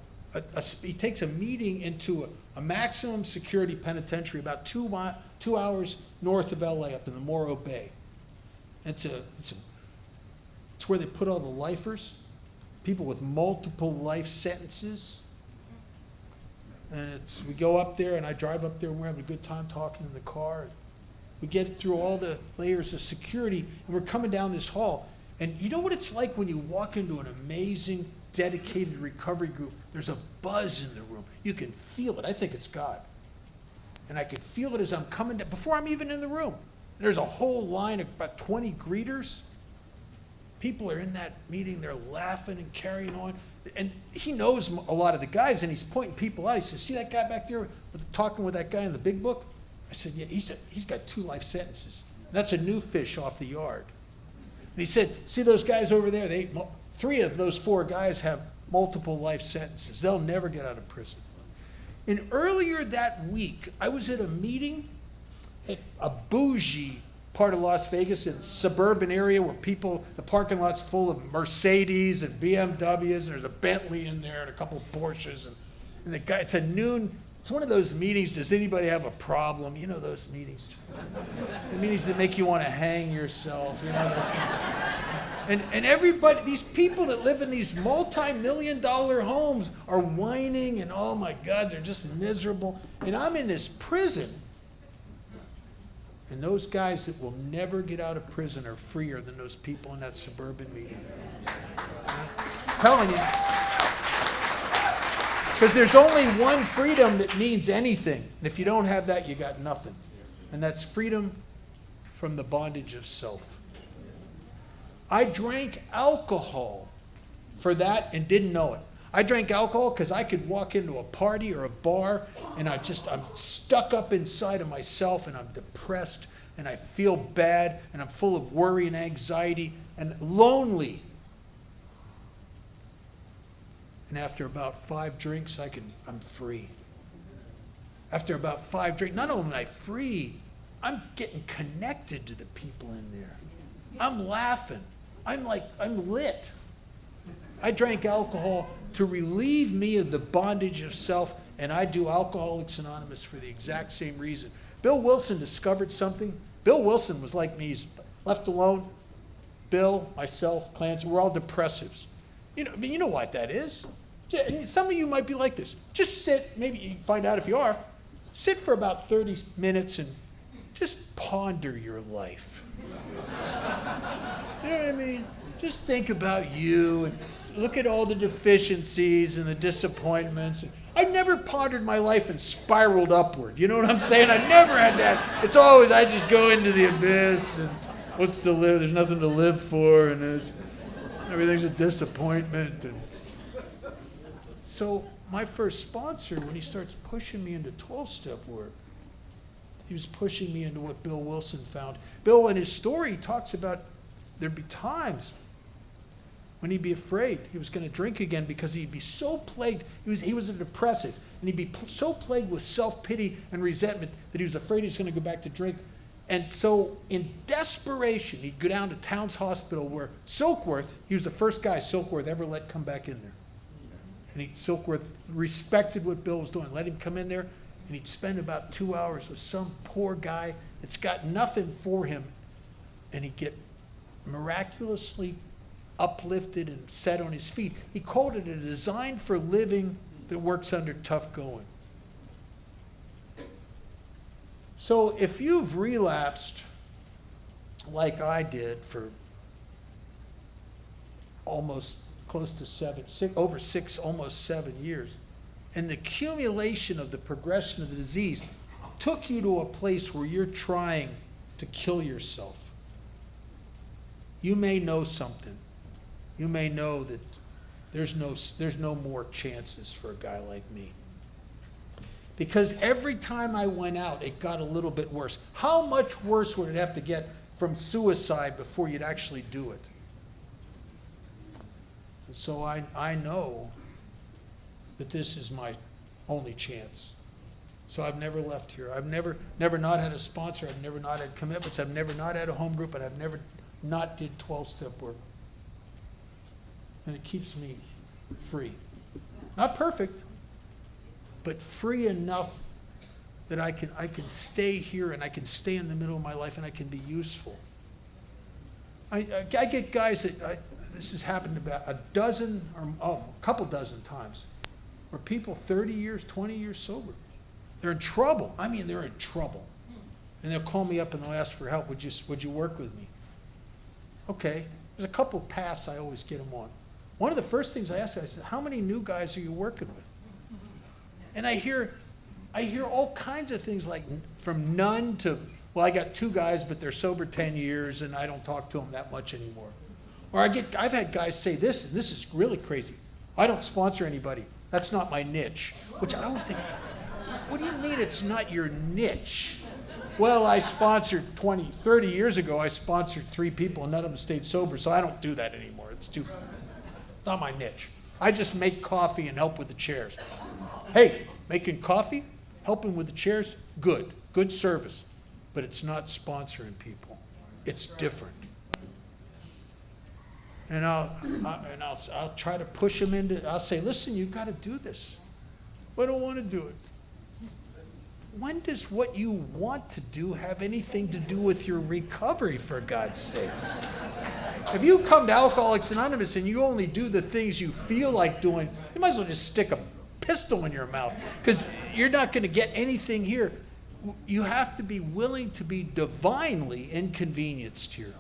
He takes a meeting into a maximum security penitentiary about 2 hours north of LA, up in the Morro Bay. It's where they put all the lifers, people with multiple life sentences. And we go up there, and I drive up there, and we're having a good time talking in the car. We get through all the layers of security, and we're coming down this hall. And you know what it's like when you walk into an amazing, dedicated recovery group? There's a buzz in the room. You can feel it. I think it's God. And I could feel it as I'm coming down, before I'm even in the room. There's a whole line of about 20 greeters. People are in that meeting. They're laughing and carrying on. And he knows a lot of the guys, and he's pointing people out. He says, see that guy back there talking with that guy in the big book? I said, yeah. He said, he's got 2 life sentences. And that's a new fish off the yard. And he said, see those guys over there? 3 of those 4 guys have multiple life sentences. They'll never get out of prison. And earlier that week, I was at a meeting at a bougie part of Las Vegas, in a suburban area where the parking lot's full of Mercedes and BMWs, and there's a Bentley in there and a couple of Porsches. And the guy, it's one of those meetings, does anybody have a problem? You know those meetings. The meetings that make you want to hang yourself, you know those. And everybody, these people that live in these multi-million-dollar homes are whining, and oh my God, they're just miserable. And I'm in this prison. And those guys that will never get out of prison are freer than those people in that suburban meeting. I'm telling you. Because there's only one freedom that means anything. And if you don't have that, you got nothing. And that's freedom from the bondage of self. I drank alcohol for that and didn't know it. I drank alcohol because I could walk into a party or a bar and I'm stuck up inside of myself, and I'm depressed and I feel bad, and I'm full of worry and anxiety and lonely. And after about 5 drinks, I'm free. After about 5 drinks, not only am I free, I'm getting connected to the people in there. I'm laughing. I'm lit. I drank alcohol to relieve me of the bondage of self, and I do Alcoholics Anonymous for the exact same reason. Bill Wilson discovered something. Bill Wilson was like me. He's left alone. Bill, myself, Clancy, we're all depressives. You know what that is. And some of you might be like this. Just sit, maybe you can find out if you are. Sit for about 30 minutes and just ponder your life. You know what I mean? Just think about you and look at all the deficiencies and the disappointments. I've never pondered my life and spiraled upward. You know what I'm saying? I never had that. It's always I just go into the abyss and what's to live? There's nothing to live for, and everything's a disappointment. And so my first sponsor, when he starts pushing me into 12-step work, he was pushing me into what Bill Wilson found. Bill, in his story, he talks about there'd be times when he'd be afraid he was going to drink again because he'd be so plagued. He was a depressive, and he'd be so plagued with self-pity and resentment that he was afraid he was going to go back to drink. And so in desperation, he'd go down to Towns Hospital where Silkworth, he was the first guy Silkworth ever let come back in there. And Silkworth respected what Bill was doing, let him come in there, and he'd spend about 2 hours with some poor guy that's got nothing for him, and he'd get miraculously uplifted and set on his feet. He called it a design for living that works under tough going. So if you've relapsed like I did for almost close to almost 7 years, and the accumulation of the progression of the disease took you to a place where you're trying to kill yourself, you may know something. You may know that there's no more chances for a guy like me. Because every time I went out, it got a little bit worse. How much worse would it have to get from suicide before you'd actually do it? And so I know that this is my only chance. So I've never left here. I've never not had a sponsor. I've never not had commitments. I've never not had a home group, and I've never not did 12-step work. And it keeps me free. Not perfect, but free enough that I can stay here and I can stay in the middle of my life and I can be useful. I get guys that, this has happened about a couple dozen times, where people 30 years, 20 years sober, they're in trouble. I mean, they're in trouble. And they'll call me up and they'll ask for help. Would you work with me? Okay. There's a couple of paths I always get them on. One of the first things I ask, I said, how many new guys are you working with? And I hear all kinds of things like from none to, well, I got 2 guys, but they're sober 10 years and I don't talk to them that much anymore. Or I've had guys say this, and this is really crazy. I don't sponsor anybody. That's not my niche. Which I always think, what do you mean it's not your niche? Well, I sponsored 30 years ago, I sponsored 3 people and none of them stayed sober, so I don't do that anymore. It's not my niche. I just make coffee and help with the chairs. Hey, making coffee, helping with the chairs, good service. But it's not sponsoring people. It's different. And I'll try to push them into, I'll say, listen, you've got to do this. I don't want to do it. When does what you want to do have anything to do with your recovery, for God's sakes? If you come to Alcoholics Anonymous and you only do the things you feel like doing, you might as well just stick a pistol in your mouth, because you're not going to get anything here. You have to be willing to be divinely inconvenienced here.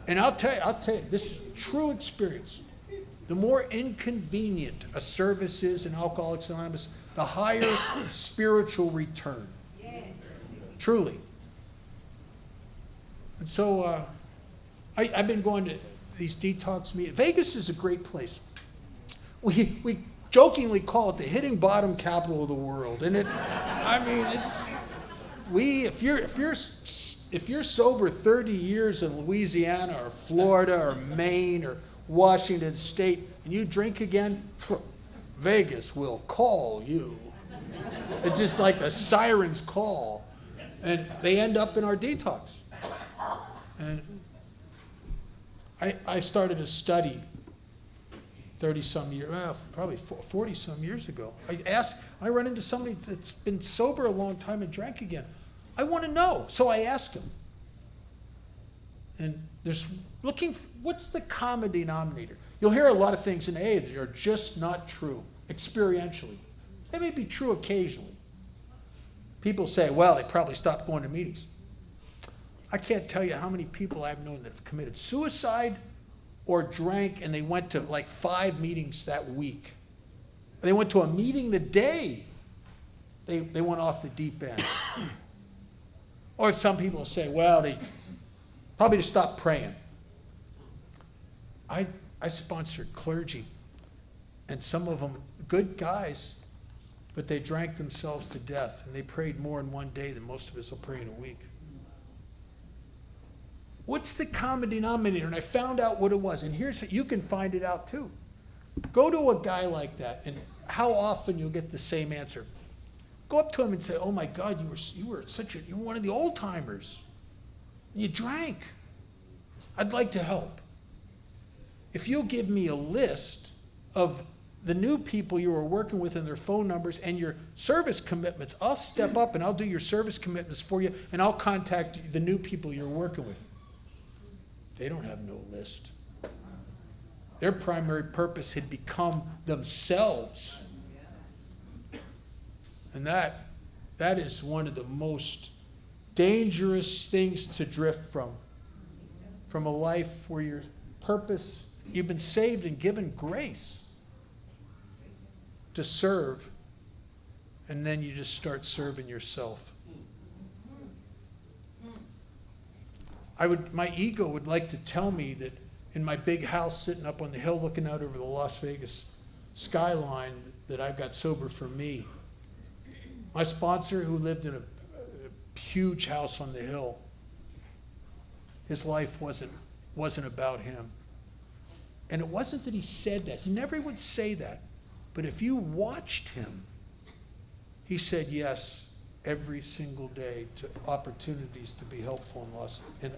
And I'll tell you, this is true experience. The more inconvenient a service is in Alcoholics Anonymous, the higher spiritual return. Truly. And so I've been going to these detox meetings. Vegas is a great place. We jokingly call it the hitting bottom capital of the world. And it's if you're sober 30 years in Louisiana or Florida or Maine or Washington State and you drink again, Vegas will call you. It's just like the siren's call. And they end up in our detox. And I started a study 30-some years, probably 40-some years ago. I run into somebody that's been sober a long time and drank again. I want to know, so I ask him. And what's the common denominator? You'll hear a lot of things in AA that are just not true, experientially. They may be true occasionally. People say, well, they probably stopped going to meetings. I can't tell you how many people I've known that have committed suicide or drank and they went to like 5 meetings that week. They went to a meeting the day they went off the deep end. Or some people say, well, they probably just stopped praying. I sponsored clergy, and some of them good guys, but they drank themselves to death, and they prayed more in one day than most of us will pray in a week. What's the common denominator? And I found out what it was, and you can find it out too. Go to a guy like that, and how often you'll get the same answer. Go up to him and say, "Oh my God, you were one of the old timers. You drank. I'd like to help. If you'll give me a list of the new people you are working with and their phone numbers and your service commitments, I'll step up and I'll do your service commitments for you, and I'll contact the new people you're working with." They don't have no list. Their primary purpose had become themselves. And that is one of the most dangerous things to drift from a life where your purpose, you've been saved and given grace to serve, and then you just start serving yourself. My ego would like to tell me that in my big house sitting up on the hill looking out over the Las Vegas skyline that I got sober for me. My sponsor, who lived in a huge house on the hill, his life wasn't about him. And it wasn't that he said that. He never would say that. But if you watched him, he said yes every single day to opportunities to be helpful in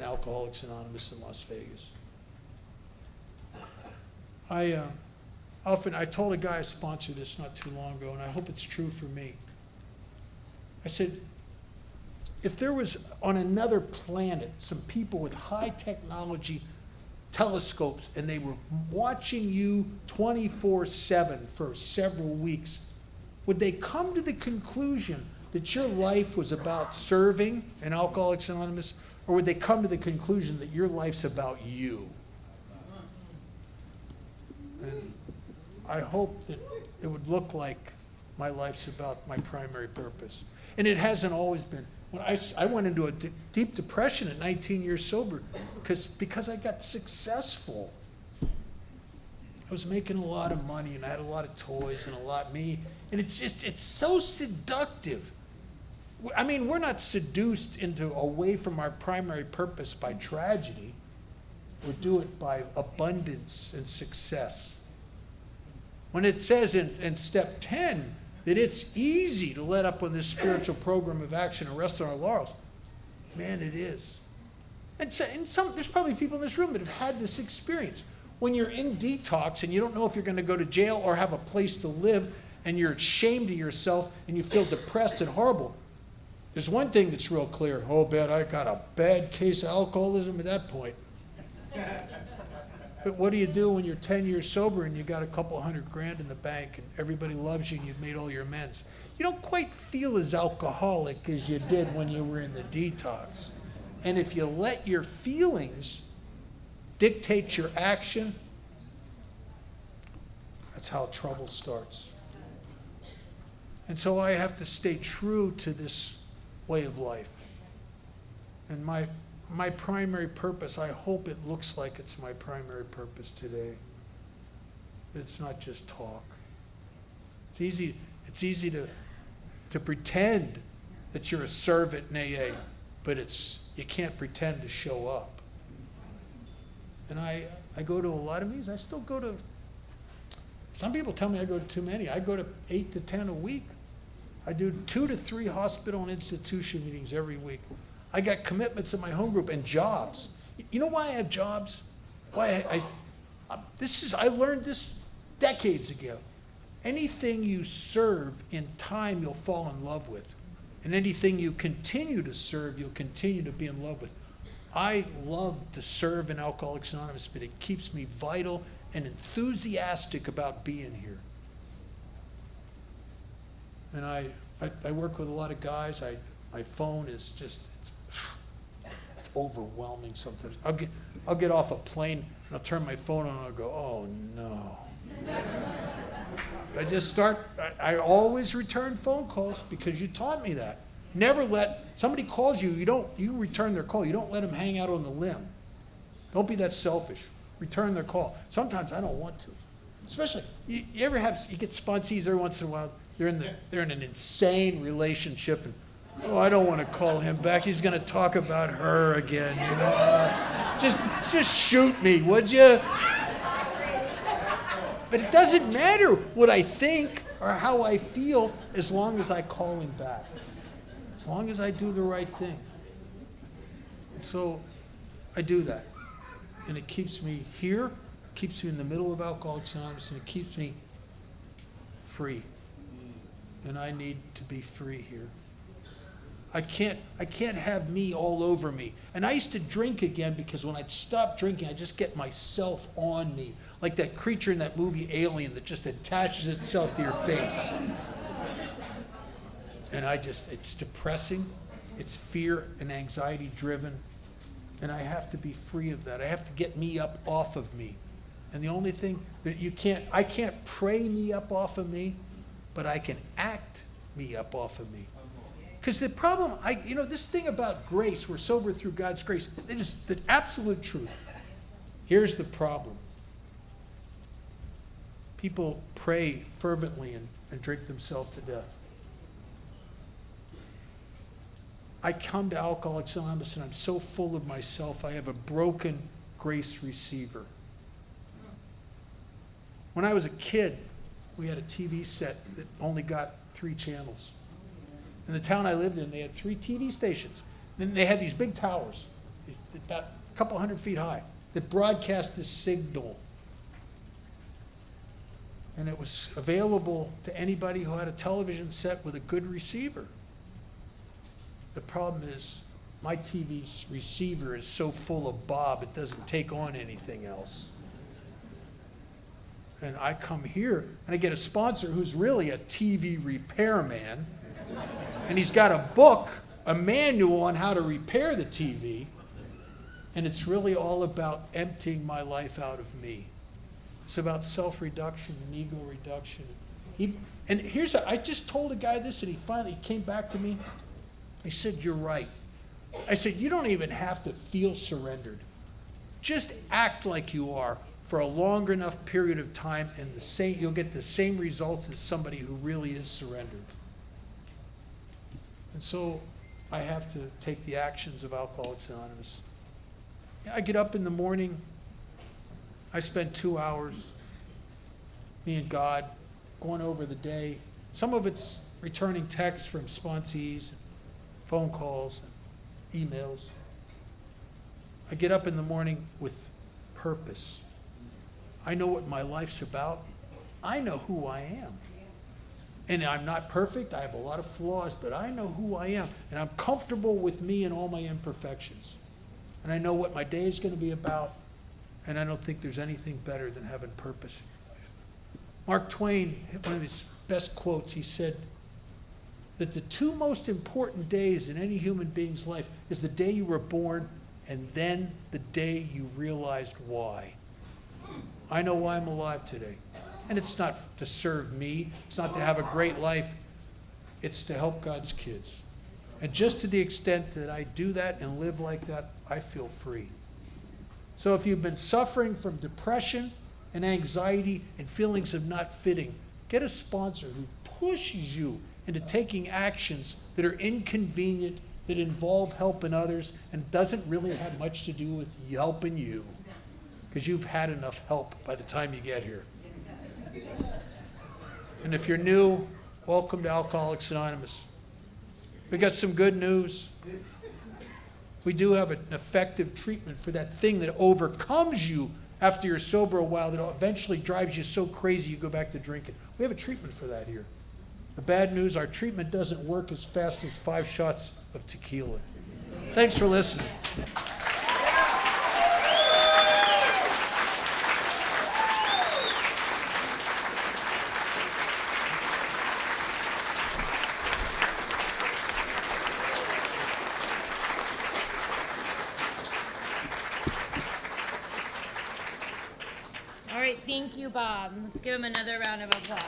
Alcoholics Anonymous in Las Vegas. I told a guy I sponsored this not too long ago, and I hope it's true for me. I said, if there was on another planet some people with high technology telescopes and they were watching you 24/7 for several weeks, would they come to the conclusion that your life was about serving in Alcoholics Anonymous, or would they come to the conclusion that your life's about you? And I hope that it would look like my life's about my primary purpose. And it hasn't always been. When I went into a deep depression at 19 years sober because I got successful. I was making a lot of money and I had a lot of toys and a lot me. And it's so seductive. I mean, we're not seduced away from our primary purpose by tragedy. We do it by abundance and success. When it says in step 10 that it's easy to let up on this spiritual program of action and rest on our laurels, man, it is. And there's probably people in this room that have had this experience. When you're in detox and you don't know if you're going to go to jail or have a place to live, and you're ashamed of yourself and you feel depressed and horrible, there's one thing that's real clear. Oh, I got a bad case of alcoholism at that point. But what do you do when you're 10 years sober and you got a couple $100,000 in the bank and everybody loves you and you've made all your amends? You don't quite feel as alcoholic as you did when you were in the detox. And if you let your feelings dictate your action, that's how trouble starts. And so I have to stay true to this way of life. And my primary purpose, I hope it looks like it's my primary purpose today. It's not just talk. It's easy to pretend that you're a servant in AA, but you can't pretend to show up. And I go to a lot of meetings. I still go to, some people tell me I go to too many. I go to 8 to 10 a week. I do 2 to 3 hospital and institution meetings every week. I got commitments in my home group and jobs. You know why I have jobs? Why I learned this decades ago. Anything you serve in time, you'll fall in love with. And anything you continue to serve, you'll continue to be in love with. I love to serve in Alcoholics Anonymous, but it keeps me vital and enthusiastic about being here. And I work with a lot of guys. My phone is just, it's overwhelming sometimes. I'll get off a plane and I'll turn my phone on and I'll go, oh no. I always return phone calls because you taught me that. Never let, somebody calls you, you return their call. You don't let them hang out on the limb. Don't be that selfish. Return their call. Sometimes I don't want to. Especially, you get sponsees every once in a while, they're in an insane relationship and, oh, I don't want to call him back. He's going to talk about her again, you know. Just shoot me, would you? But it doesn't matter what I think or how I feel as long as I call him back. As long as I do the right thing. And so I do that. And it keeps me here, keeps me in the middle of Alcoholics Anonymous, and it keeps me free. And I need to be free here. I can't have me all over me. And I used to drink again because when I'd stop drinking, I just get myself on me. Like that creature in that movie Alien that just attaches itself to your face. And it's depressing. It's fear and anxiety driven. And I have to be free of that. I have to get me up off of me. And the only thing that I can't pray me up off of me, but I can act me up off of me. Because the problem, this thing about grace, we're sober through God's grace, it is the absolute truth. Here's the problem. People pray fervently and drink themselves to death. I come to Alcoholics Anonymous and I'm so full of myself, I have a broken grace receiver. When I was a kid, we had a TV set that only got 3 channels. In the town I lived in, they had 3 TV stations. Then they had these big towers, about a couple hundred feet high, that broadcast this signal. And it was available to anybody who had a television set with a good receiver. The problem is, my TV receiver is so full of Bob, it doesn't take on anything else. And I come here, and I get a sponsor who's really a TV repairman, and he's got a book, a manual on how to repair the TV, and it's really all about emptying my life out of me. It's about self-reduction and ego reduction. I just told a guy this, and he came back to me. He said, you're right. I said, you don't even have to feel surrendered. Just act like you are for a long enough period of time, and you'll get the same results as somebody who really is surrendered. And so I have to take the actions of Alcoholics Anonymous. I get up in the morning. I spend 2 hours, me and God, going over the day. Some of it's returning texts from sponsees, phone calls, and emails. I get up in the morning with purpose. I know what my life's about. I know who I am. And I'm not perfect. I have a lot of flaws, but I know who I am. And I'm comfortable with me and all my imperfections. And I know what my day is going to be about. And I don't think there's anything better than having purpose in your life. Mark Twain, one of his best quotes, he said that the 2 most important days in any human being's life is the day you were born and then the day you realized why. I know why I'm alive today. And it's not to serve me. It's not to have a great life. It's to help God's kids. And just to the extent that I do that and live like that, I feel free. So if you've been suffering from depression and anxiety and feelings of not fitting, get a sponsor who pushes you into taking actions that are inconvenient, that involve helping others, and doesn't really have much to do with helping you, because you've had enough help by the time you get here. And if you're new, welcome to Alcoholics Anonymous. We got some good news. We do have an effective treatment for that thing that overcomes you after you're sober a while, that eventually drives you so crazy you go back to drinking. We have a treatment for that here. The bad news, our treatment doesn't work as fast as 5 shots of tequila. Thanks for listening.
All right, thank you, Bob. Let's give him another round of applause.